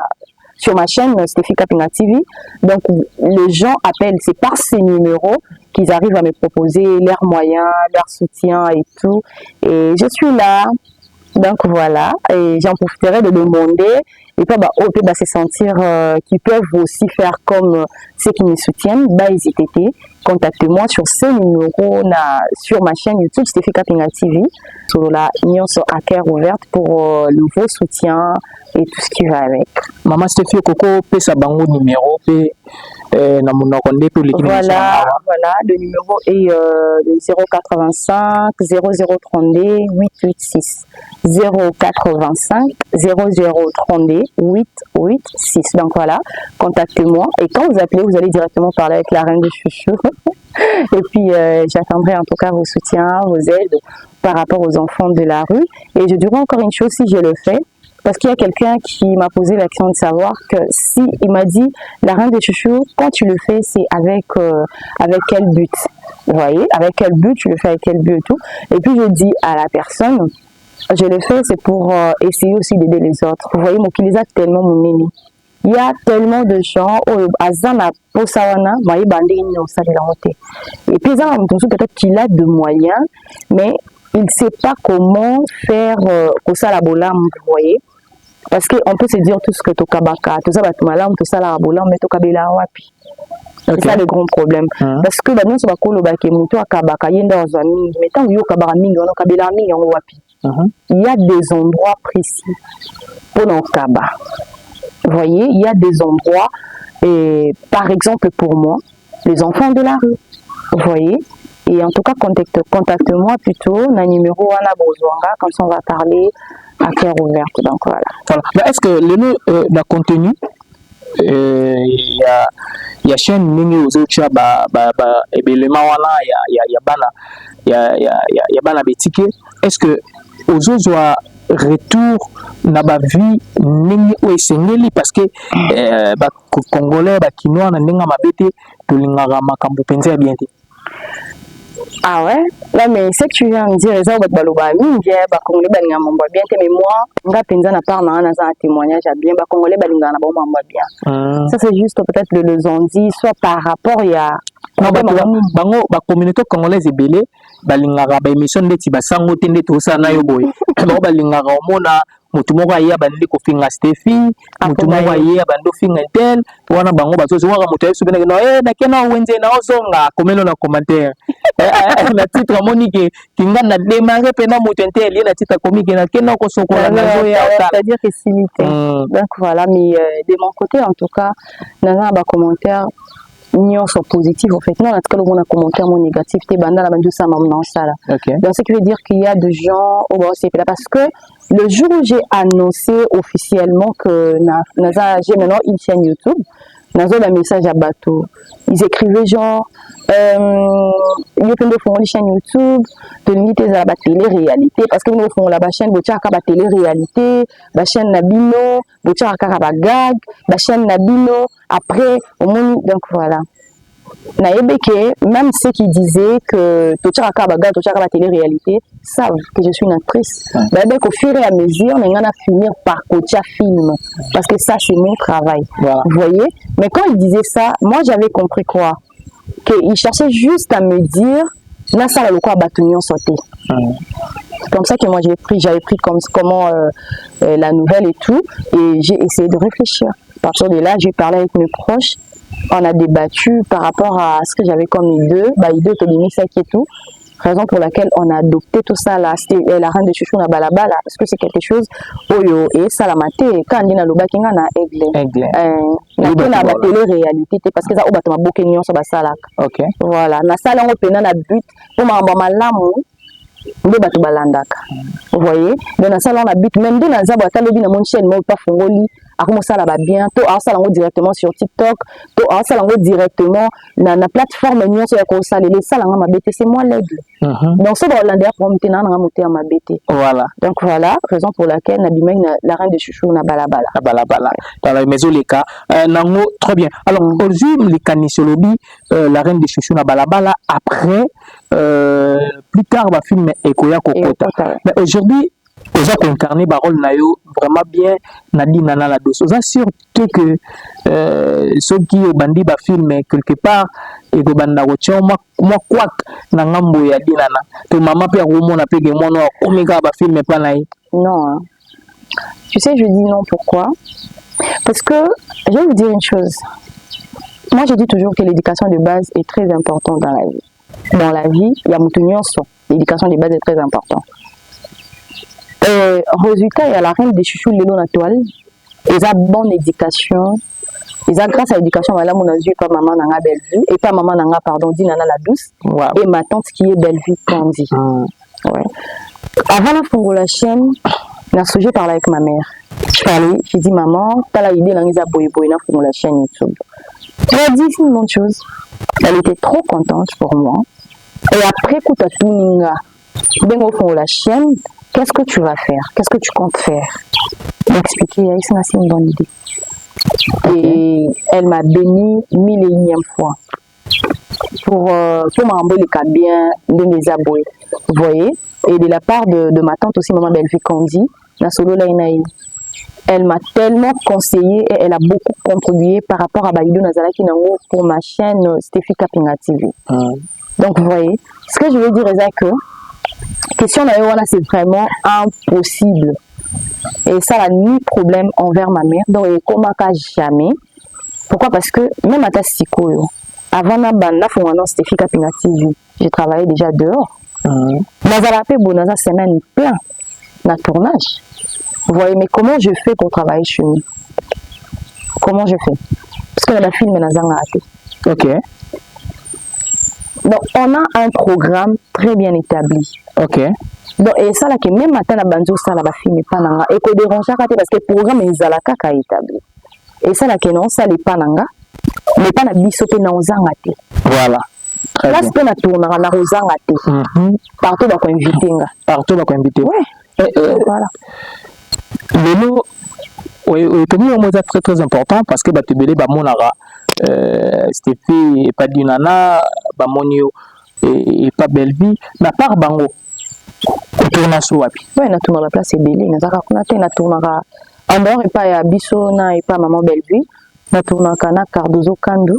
sur ma chaîne Stéphie Kapinga TV. Donc les gens appellent, c'est par ces numéros qu'ils arrivent à me proposer leurs moyens, leur soutien et tout. Et je suis là. Donc voilà, et j'en profiterai de demander et puis se sentir qu'ils peuvent aussi faire comme ceux qui me soutiennent. N'hésitez pas, contactez-moi sur ce numéro sur ma chaîne YouTube Stéphie Kapinga TV. Sur la nyonso à cœur ouverte pour le vos soutien et tout ce qui va avec. Maman Stéphie Koko pesa bango numéro na monokonde pour les voilà, le numéro est 085 0032 886 085 0032 886. Donc voilà, contactez-moi et quand vous appelez, vous allez directement parler avec la reine de Chouchou. Et puis j'attendrai en tout cas vos soutiens, vos aides par rapport aux enfants de la rue. Et je dirais encore une chose si je le fais. Parce qu'il y a quelqu'un qui m'a posé l'action de savoir que si il m'a dit la reine des chouchous, quand tu le fais, c'est avec quel but? Vous voyez, avec quel but tu le fais, avec quel but et tout. Et puis je dis à la personne, je le fais, c'est pour essayer aussi d'aider les autres. Vous voyez, moi qui les a tellement mon ennemi. Il y a tellement de gens, Azana Posawana, et puis peut-être qu'il a de moyens, mais il ne sait pas comment faire ça la bolam, vous voyez. Parce qu'on peut se dire tout ce que tu as, tout ça, tout ça, la bolam, mais tu as wapi. C'est ça le grand problème. Parce que nous sommes il y a des endroits précis pour nos kaba. Vous voyez, il y a des endroits, et par exemple pour moi, les enfants de la rue. Vous voyez. Et en tout cas, contacte-moi plutôt, na numéro Anna Bozwanga, comme ça on va parler à cœur ouvert. Donc voilà. Est-ce que le contenu, il y a chaîne mini aux autres éléments il y a bana betike. Est-ce que aux autres retour na ba vie ningi o esengeli parce que congolais ba kinois na ndinga mabete to lingaka makambo penza bien. Ah ouais? Là, mais c'est que tu viens de dire, mais moi, un témoignage bien, ça c'est juste peut-être le zondi, soit par rapport à la communauté congolaise est belée, balingara ba émission de tibasango tende to sa na yo boy. Balingara omona mutu moko aya bandi ko finga Stéphie, mutu moko aya bando finga tel, wana bango bazozo waka mutu yesu bena no na kena wenze na ozonga komelo na commentaire. Na titre monique kinga na démarrer pena mutu tel na titre comique na kena ko sokola na zo ya c'est-à-dire que c'est donc voilà, mais de mon côté en tout cas, nana ba commentaire union sont positifs en fait. Non, en tout cas, on a commenté mon négatif. T'es bandé la bandou ça m'a ça là. Donc, ce qui veut dire qu'il y a des gens au bord c'est là parce que le jour où j'ai annoncé officiellement que j'ai maintenant une chaîne YouTube, nazo un message à bateau. Ils écrivaient genre ils font une chaîne YouTube, de limiter à la télé-réalité parce que nous font la chaîne bocha ka télé-réalité, la chaîne Nabino, bocha ka gag, la chaîne Nabino après au monde donc voilà. Naebeke, même ceux qui disaient que Tocha Kabaga, Tocha Kabaga télé-réalité, savent que je suis une actrice. Naebeke, au fur et à mesure, on a finir par Kocha film. Parce que ça, c'est mon travail. Voilà. Vous voyez? Mais quand ils disaient ça, moi, j'avais compris quoi? Qu'ils cherchaient juste à me dire, là, ça, le quoi, Batunion sauté. C'est comme ça que moi, j'avais pris comment la nouvelle et tout. Et j'ai essayé de réfléchir. À partir de là, j'ai parlé avec mes proches. On a débattu par rapport à ce que j'avais comme idée, idée autonomie, ça qui est tout. Raison pour laquelle on a adopté tout ça là, la reine de chouchou na balabala, parce que c'est quelque chose oyo et ça la maté quand on dit na loba kinga na aigle. Na télé réalité parce que ça oba to maboke nyon so basala. OK. Voilà, na sala ngo pena na but pour mamba malamu nde bato balandaka. Vous voyez? Donc na sala on a but même de na za ba talobi na mon chaîne mo pas fongoli ako sala ba bien to a sala ngo directement sur TikTok, to a sala ngo directement na plateforme nyon so ya ko sala les sala nga mabete c'est moi l'aigle. Donc ça va Hollandais pour monter na nga monter ma bête. Voilà. Donc voilà, raison pour laquelle na bimeng la reine de chouchou na balabala. Na balabala. Dans la maison les cas nango très bien. Alors aujourd'hui les canisolobi la reine de chouchou na balabala après plus tard va film Ekoya Kokota. Mais aujourd'hui déjà incarné Barol Nayo vraiment bien Nadi Nana la dos. Ça sûr que ceux qui au bandi ba film quelque part et go banda rocho moi quoi na ngambo ya dinana to mama pe romona pe ge mono omega ba film pas naï. Non. Hein. Tu sais je dis non pourquoi? Parce que je vais vous dire une chose. Moi je dis toujours que l'éducation de base est très importante dans la vie. Dans la vie, il y a Moutounionso. L'éducation de base est très importante. Résultat, il y a la reine des chouchous Lélo Natoile. Ils ont bonne éducation. Ils ont grâce à l'éducation, madame, on a vu pas maman nanga Bellevue et pas maman nanga pardon, dit nana la douce. Wow. Et ma tante qui est Bellevue Candy. Ouais. Avant la fongo la chaîne, j'ai sujet parlé avec ma mère. Je parlais, j'ai dit maman, t'as la idée d'angisa boy boy na fongo la chaîne YouTube. Elle a dit c'est une bonne chose. Elle était trop contente pour moi. Et après coup t'as tout ninga, ben au fongo la chaîne. Qu'est-ce que tu vas faire? Qu'est-ce que tu comptes faire? M'expliquer, c'est une bonne idée. Et elle m'a béni 1001e fois pour m'envoyer le cas bien de mes abonnés. Vous voyez? Et de la part de ma tante aussi, maman Bellevue Candy, elle m'a tellement conseillé et elle a beaucoup contribué par rapport à Baïdo Nazalaki Nango pour ma chaîne Stéphie Kapinga TV. Donc vous voyez, ce que je veux dire c'est que question d'ailleurs c'est vraiment impossible et ça n'a ni problème envers ma mère donc comment jamais. Pourquoi? Parce que même à ta psycho avant na banda fongana Stéphie Kapinga TV j'ai travaillé déjà dehors nazala pe bonaza semaine plein na tournage. Vous voyez, mais comment je fais pour travailler chez nous? Comment je fais? Parce que la film est OK. Donc on a un programme très bien établi. OK. Donc et ça là que même matin la banjo ça là ba film pas nanga et ko déranger parce que le programme est zalaka ka établi. Et ça là que non ça les pas nanga mais pas na biso pe na ozanga te. Voilà. Là c'est na tourner na ozanga te. Partout ba ko inviter nga. Partout ba ko inviter. Ouais. Voilà. Lelo c'est très très important parce que batebele ba monara Stéphie et pas Dunana ba monio et pas Bellevue na part bango tourna so wapi. Ouais na tourna la place est belé na zaka kuna te na tournera en dehors et pas ya biso na et pas maman Bellevue na tourna kana Cardozo Kandu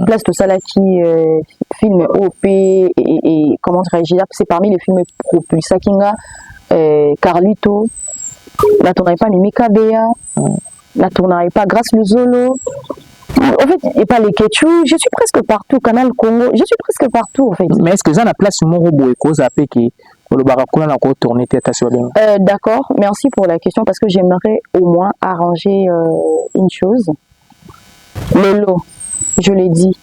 place tout ça là qui film OP et comment dirais-je c'est parmi les films propulsés kinga Carlito. La tournerai pas Mika Bea, la tournerai pas Grâce le Zolo. En fait, et pas les Ketchou, je suis presque partout, Canal Congo, je suis presque partout en fait. Mais est-ce que ça la place mon robot et cause après qui le barakuna n'a pas tourné tête sur bien? D'accord, merci pour la question parce que j'aimerais au moins arranger une chose. Le lot, je l'ai dit,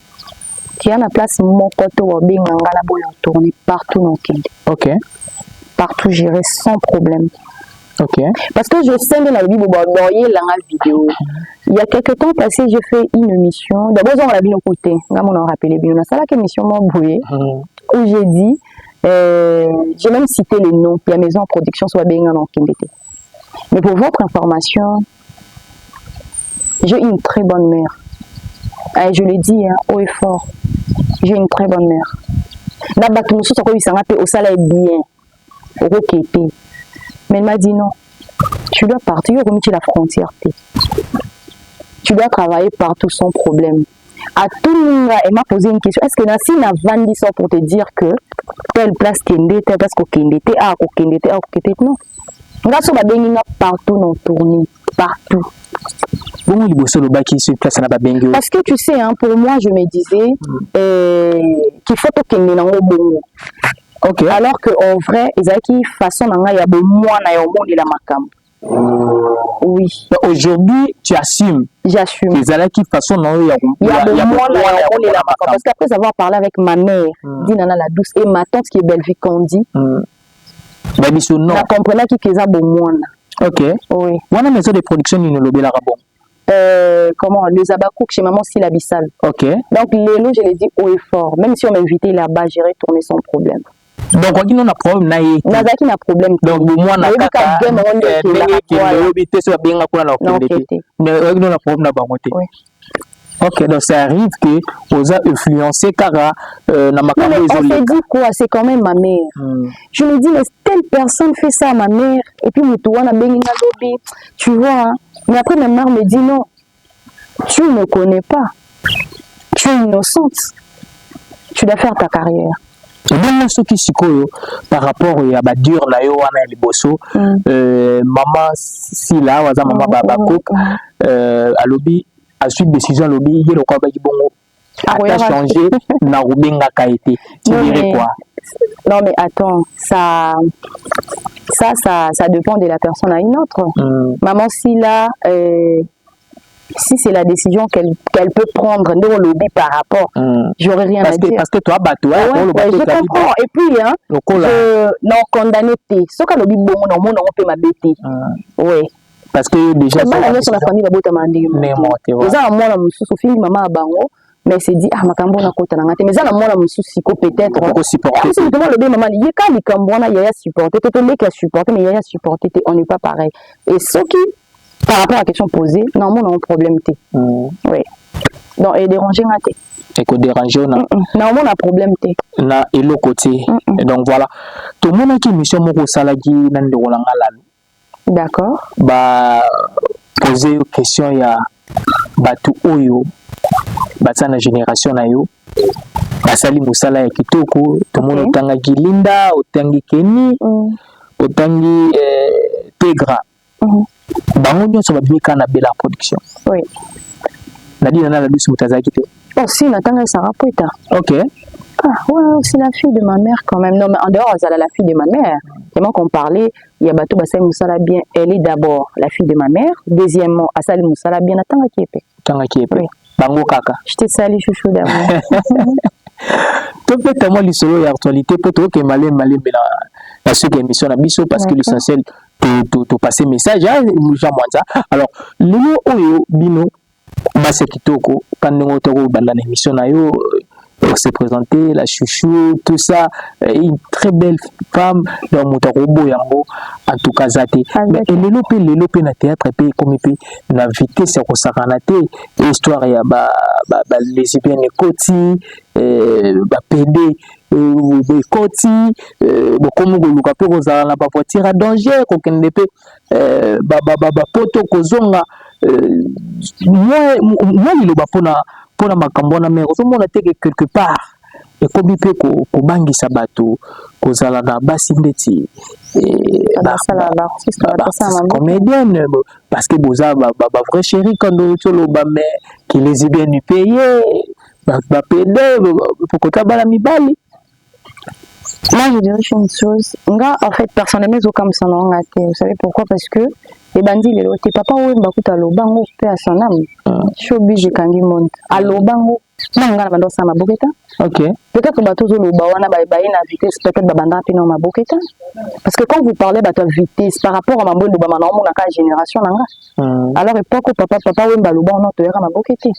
qui a la place mon koto wa benganga la boya tourner partout dans le Kenya. OK. Partout j'irai sans problème. OK. Parce que je sais que la vidéo, il y a quelques temps passé, j'ai fait une émission. D'abord, on l'a vu nos côtés. On a rappelé bien. C'est là qu'une émission m'a bouillé. Où j'ai dit, j'ai même cité les noms. Il y a maison en production, soit bien en Kindete. Mais pour votre information, j'ai une très bonne mère. Et je l'ai dit, hein, haut et fort. J'ai une très bonne mère. D'abord, tout le monde au salaire bien. Au requêté. Mais elle m'a dit non, tu dois partir, remettre la frontière. Tu dois travailler partout sans problème. À tout le monde, elle m'a posé une question. Est-ce que Nassi n'a vendu ça pour te dire que telle place Kende, telle place Kende, non. Grâce à la partout dans tournée, partout. Parce que tu sais, hein, pour moi, je me disais qu'il faut que Kende n'en ait Ok. Alors qu'en vrai, ezalaki façon nanga ya bomwana ya omonela makambo. Oui. Aujourd'hui, tu assumes. J'assume. Ezalaki façon na ya bomwana ya omonela makambo. Parce qu'après avoir parlé avec ma mère, Dinana la douce, et ma tante qui est Belvique Kondi, non. Je comprenais qui faisait bomwana. Ok. Oui. Wana maison de production ni lobby la rabon. Comment les abakouk chez maman Sila Bissal. Ok. Donc Lélo, je l'ai dit haut et fort. Même si on m'invitait là-bas, j'irais tourner sans problème. Donc quoi qu'il y a un problème na yé. Nazaki na problème. Donc bomwana kaka. Ok, donc ça arrive que vous avez influencé Kara na makambo. On s'est dit quoi? C'est quand même ma mère. Je me dis, mais telle personne fait ça à ma mère. Et puis, Moutouana Benina Lobby. Tu vois, hein? Mais après, ma mère me dit non. Tu ne me connais pas. Tu es innocente. Tu dois faire ta carrière. Même ce qui s'y par rapport à Badur, la yo, wana liboso, maman Sila, waza maman Babakok, à lobby. À suite décision lobby il y a le quoi bongo a changé na rubenga kaité tu dirais quoi? Non mais attends, ça dépend de la personne à une autre. Maman Sila si c'est la décision qu'elle peut prendre dans le lobby par rapport, j'aurais rien à dire. Parce que toi je comprends. Et puis hein, non condamné ce que lobby bongo dans monde on peut m'abêter. Oui. Parce que déjà c'est la famille la bota mandé eza na mwana mususu fili mama bango mais c'est dit ah makambo na kota na ngate mais eza na mwana mususu ko peut-être on supporter c'est le bébé maman il ka likambo na yaya supporter tout le qui supporter mais yaya supporter on n'est pas pareil et ce qui par rapport à la question posée non mon problème té oui donc et déranger ngate et que déranger na non mon problème té na et le côté donc voilà tout le monde qui mission moko salaki na ndeko langa la. D'accord. Bah poser une question ya batu oyo batana génération na yo basali musala ya kitoko to mono tanga gilinda otangi keni otangi tegra bango nyonso babika na bela production. Oui. Nadina na la douce mutazaki te. Oh si natanga ça rapporte. OK. Ah ouais, c'est la fille de ma mère quand même. Non mais en dehors elle est la fille de ma mère. Tellement qu'on parlait, il y a Bato Bassai Moussala bien, elle est d'abord la fille de ma mère. Deuxièmement, Asali Moussala bien, Tanga Kiepe. Tanga Kiepe. Oui. Bango Kaka. Je t'ai sali chouchou d'amour. Tu peux tellement l'histoire et l'actualité pour toi que malé la seule émission na biso parce que l'essentiel to passer message à Jean Mwanza. Alors, le oyo bino base kitoko quand nous toko banda émission na yo se présenter, la chouchou, tout ça, une très belle femme dans mon robot yango, en tout cas zate. Mais le lope na théâtre et comme il na vitesse ya kosakanate, histoire ya lesbienne koti, PD koti, comme goluka pe kozala na ba voiture à danger ko kende pe poto kozonga moi il ba pona makambo na mère ozomona te quelque part et comme pe ko bangisa bato kozala na basi ndeti comédienne parce que boza ba vrai chéri quand tu lo ba mais qui les bien du pays ba pédé pour kota bala mibali. Moi je dirais une chose, nga en fait personnellement zo comme ça non ngate, vous savez pourquoi? Parce que les bandits les lotis papa ou mbakuta lobango pe à son âme. Showbiz kangi monde. A lobango nanga na bando sa maboketa. OK. Peut-être bato zo loba wana ba na vitesse peut-être ba banda pe na maboketa. Parce que quand vous parlez bato vitesse par rapport à mambo loba na mona ka génération nanga. Alors époque papa ou mbaloba on to yera maboketa.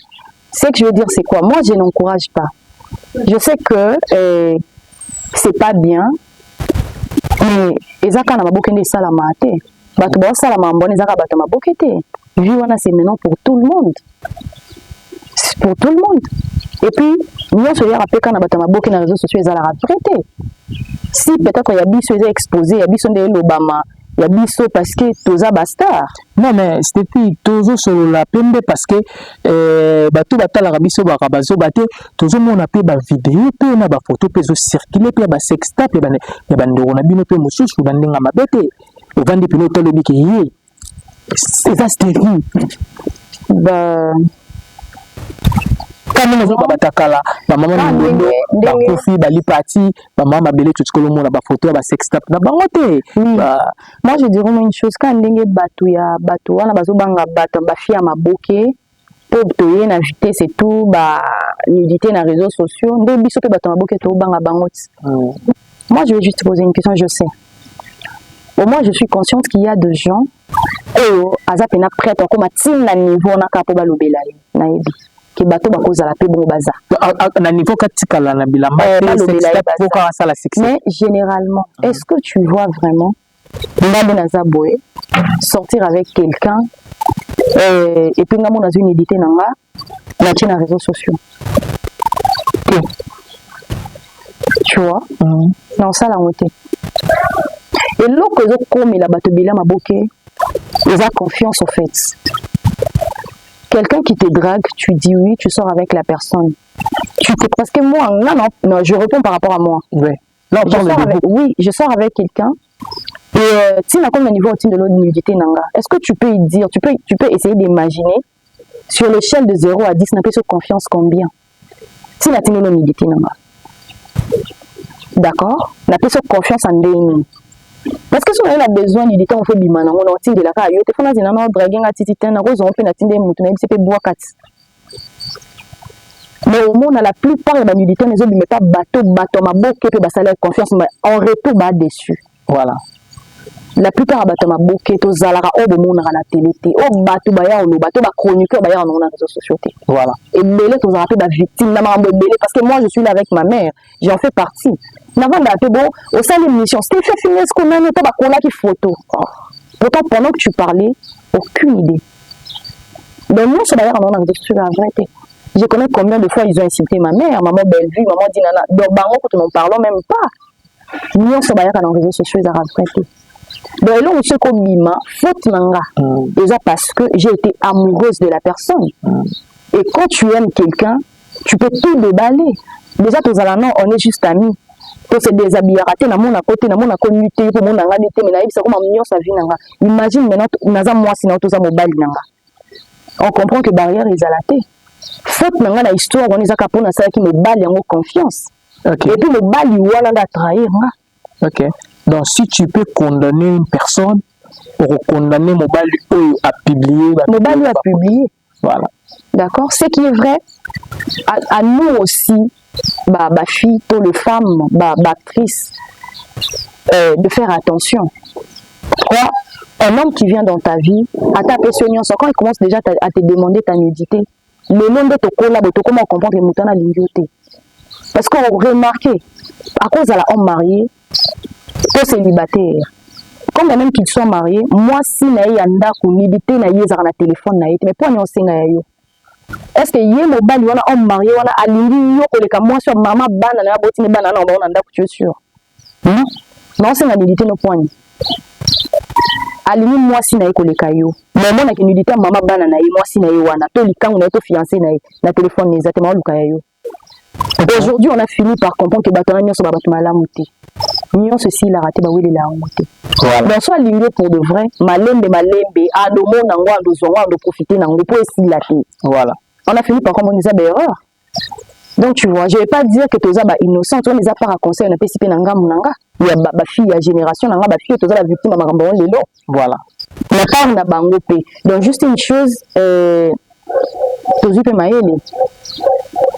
Ce que je veux dire c'est quoi? Moi je n'encourage pas. Je sais que c'est pas bien mais ezaka na mabokende sala mate bato ba sala mambone ezaka bato mabokete vie wana c'est maintenant pour tout le monde, c'est pour tout le monde. Et puis nous sur ya rapeka na bato maboke na réseaux sociaux ezala raprete si peut-être ya biso eza exposé ya biso ndé l'Obama ya biso parce que toza bastar. Non mais c'était tozo solo la pembe parce que bato batala biso ba bazo baté tozo mona pe ba vidéo pe na ba photo pe zo circuler pe ba sextape ya ba ndoro na bino pe mususu ba ndenga mabete au vandi pino tolo biki yi c'est ça c'était bah Quand nous avons batakala, maman Ndondo, Bakofi, Balipati, maman Mabele, tout ce que l'on a, photo, sextap, na bangote. Moi, je dirais une chose, quand on a bateau, on a besoin de bateau, fille à ma bouquet, pour obtenir une vitesse c'est tout, nudité dans les réseaux sociaux, on a besoin de bateau, bouquet, tout, moi, je vais juste te poser une question, je sais. Au moins, je suis consciente qu'il y a des gens, Azap est prêt à comme à niveau, on a capé balobela, naïbi. Que bateau ba cause la bon baza. Na niveau katikala na bilamba mais généralement, est-ce que tu vois vraiment Ndambo Nazaboé sortir avec quelqu'un et puis Ndambo Nazo une édité nanga na tient les réseaux sociaux. Tu vois? Non ça la montée. Et l'autre comme la bateau bila maboké, ils ont confiance au fait. Quelqu'un qui te drague, tu dis oui, tu sors avec la personne. Parce que moi, non, je réponds par rapport à moi. Ouais. Non, je sors avec quelqu'un. Et si on a comme le niveau de l'autre nudité, est-ce que tu peux y dire, tu peux essayer d'imaginer sur l'échelle de 0 à 10, on a plus de confiance combien? Si on a l'autre nudité, d'accord? On a plus de confiance en deux. Parce que si on a besoin du temps, on fait bimana, on a tiré de la caille, on a dit non, draguer à titi, on a rose, on peut n'atteindre mouton, même si c'est bois 4. Mais au moins, la plupart des nudité, les autres ne mettent pas bateau, ma boque, et puis ça leur confiance, mais en retour, bas déçu. Voilà. La plupart des ma boque, to zalara, au monde à la télé, au bateau, baya, au bateau, chroniqueur, baya, on a réseaux sociaux. Voilà. Et belé, to zara, la victime, la maman belé, parce que moi, je suis là avec ma mère, j'en fais partie. N'avant bon, au sein de l'émission, ce qui fait finir ce qu'on a noté, qu'on a qui photo. Pourtant, pendant que tu parlais, aucune idée. Mais moi, c'est d'ailleurs, on a dit la vérité. Je connais combien de fois ils ont insulté ma mère, maman belle-vue, maman dit nana. Donc, quand nous n'en parlons même pas. Nous, c'est d'ailleurs, dans les réseaux sociaux, ils ont vérité. Donc, là, on sait comme Mima, faute nanga. Déjà parce que j'ai été amoureuse de la personne. Et quand tu aimes quelqu'un, tu peux tout déballer. Déjà, on est juste amis. Pour se déshabiller, na mon côté, na mon communauté, pour mon anga lutter, mais c'est comme un sa vie nanga. Imagine maintenant, naza moi si na toza mobile nanga. On comprend que barrière est à la tête. Faute nanga la histoire, on est à capon na ça qui me balle en confiance. Okay. Et puis le balle il wala da trahir nga. OK. Donc si tu peux condamner une personne pour condamner mobile à publier, mobile à publier. Voilà. D'accord, ce qui est vrai à nous aussi. Fille, pour les femmes, actrices, de faire attention. Pourquoi un homme qui vient dans ta vie, à ta personne, quand il commence déjà à te demander ta nudité, le nom de ton collab, comment comprendre que mouton a l'indignité. Parce qu'on remarque, à cause de l'homme marié, pour célibataire, quand même qu'ils sont mariés, moi si naïe anda nudité naïe zara na téléphone naïe, mais pour nous c'est naïe. Est-ce que yé mobile wana homme marié wana alingi yo koleka moi sur maman bana na botini bana na on anda ku tu es sûr non c'est la nudité no point alingi moi si na koleka yo mais moi na ki nudité maman bana na moi si na yo wana to likangu na to fiancé na téléphone exactement luka yo. Aujourd'hui on a fini par comprendre que batana nyo so ba batuma la muté nyo ceci la raté ba wele la muté donc soit alingi pour de vrai malembe adomo na ngwa ndo zonwa ndo profiter na ngo pour essayer la fille. Voilà. On a fini par comprendre des erreurs. Donc tu vois, je vais pas dire que tu es innocent, tu les as pas conseil na pesipe nanga munanga. Il y a ba fille à génération nanga ba fille tu es la victime makambo lelo. Voilà. Na part na bango pe. Donc juste une chose tozu pe maele.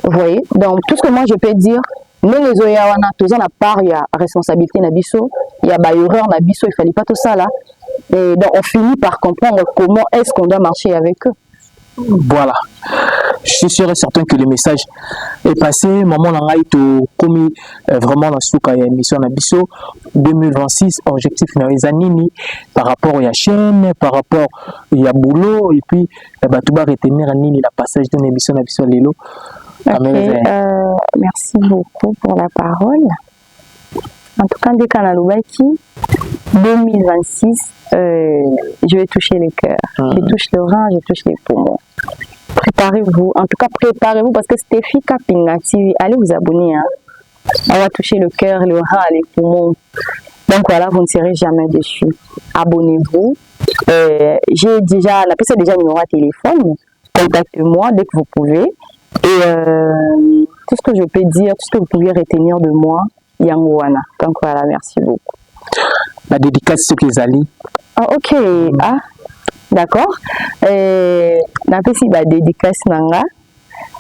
Vous voyez? Donc tout ce que moi je peux dire, les oya wana toza na part il y a responsabilité na biso, il y a ba erreur na biso, il fallait pas tout ça là. Et donc on finit par comprendre comment est-ce qu'on doit marcher avec eux. Voilà. Je suis sûr et certain que le message est passé. Maman n'a été commis vraiment dans ce cas émission Nabiso 2026. Objectif Narizanini par rapport à la chaîne, par rapport à boulot et puis tout va retenir Nini la passage de l'émission Nabiso Lelo. Merci beaucoup pour la parole. En tout cas, dès qu'on a l'Oubaki 2026, je vais toucher les cœurs. Je touche le rein, je touche les poumons. Préparez-vous. En tout cas, préparez-vous parce que c'était Fika Pinga TV. Allez vous abonner. Hein. On va toucher le cœur, le rein, les poumons. Donc voilà, vous ne serez jamais déçus. Abonnez-vous. J'ai déjà, la personne déjà numéro de téléphone. Contactez-moi dès que vous pouvez. Et tout ce que je peux dire, tout ce que vous pouvez retenir de moi, Yangoana. Donc voilà, merci beaucoup. La dédicace sur les alliés. Ah, ok. Ah, d'accord. N'appelle la dédicace nanga.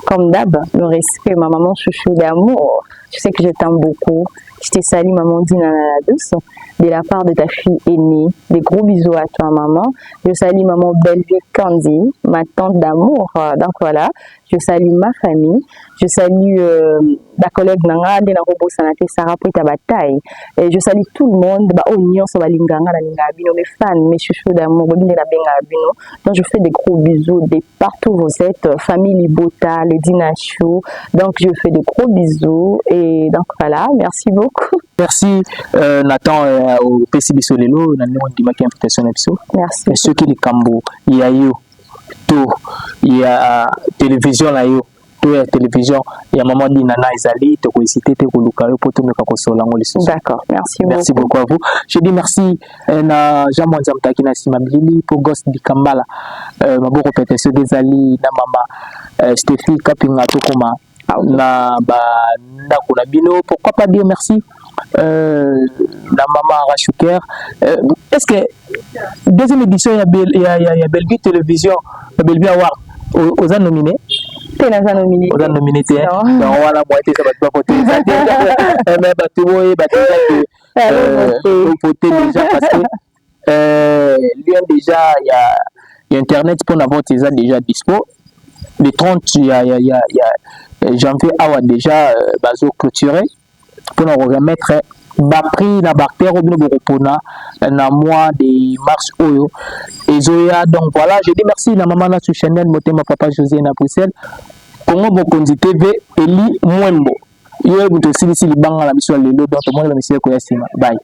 Comme d'hab, le respect, ma maman chouchou d'amour. Tu sais que je t'aime beaucoup. Je te salue, maman Dina la douce, de la part de ta fille aînée. Des gros bisous à toi, maman. Je salue maman Bellevue Candy, ma tante d'amour. Donc voilà, je salue ma famille. Je salue la collègue Nanga, de la robot Sanate Sarah pour ta bataille. Et je salue tout le monde. Oignon, ça va linganga, mes fans, mes chouchous d'amour. Donc je fais des gros bisous de partout où vous êtes. Famille Libota, le Dinachou. Donc je fais de gros bisous. Et donc voilà, merci beaucoup. Merci Nathan au PC Bisolelo, merci. Et ceux qui les Cambo, il y a eu tout, il y a télévision là yo, tout est télévision, il y a maman dit nana Isali, te cité te kolukayo pour tout me kakosola ngoli. D'accord, merci beaucoup à vous. Je dis merci na Jean Monzam Takina Simabilili pour Gosse di Kambala, ma beau répétition des Ali na mama Stéphie Kapinga Tokoma. Na ba ndako na bino, pourquoi pas dire merci la maman Rachouker. Est-ce que deuxième édition il y a Bellevue Télévision, Bellevue Award aux nominé? T'es nominé. Aux nominé t'es. Donc voilà, moi t'es ça va pas voter ça déjà. Mais bah tu vois voter déjà parce que lui déjà il y a internet pour avoir tes déjà dispo. Le 30 il y a janvier awa déjà bazo clôturé pour nous remettre prix na bactère ou bien boropona na mois de mars oyo et zoya. Donc voilà, je dis merci la maman na sur Chanel motema papa José na Bruxelles Congo Bokonzi TV Eli Mwembo yo muto sili banga la mission lelo donc moi la mission ko yasima bye.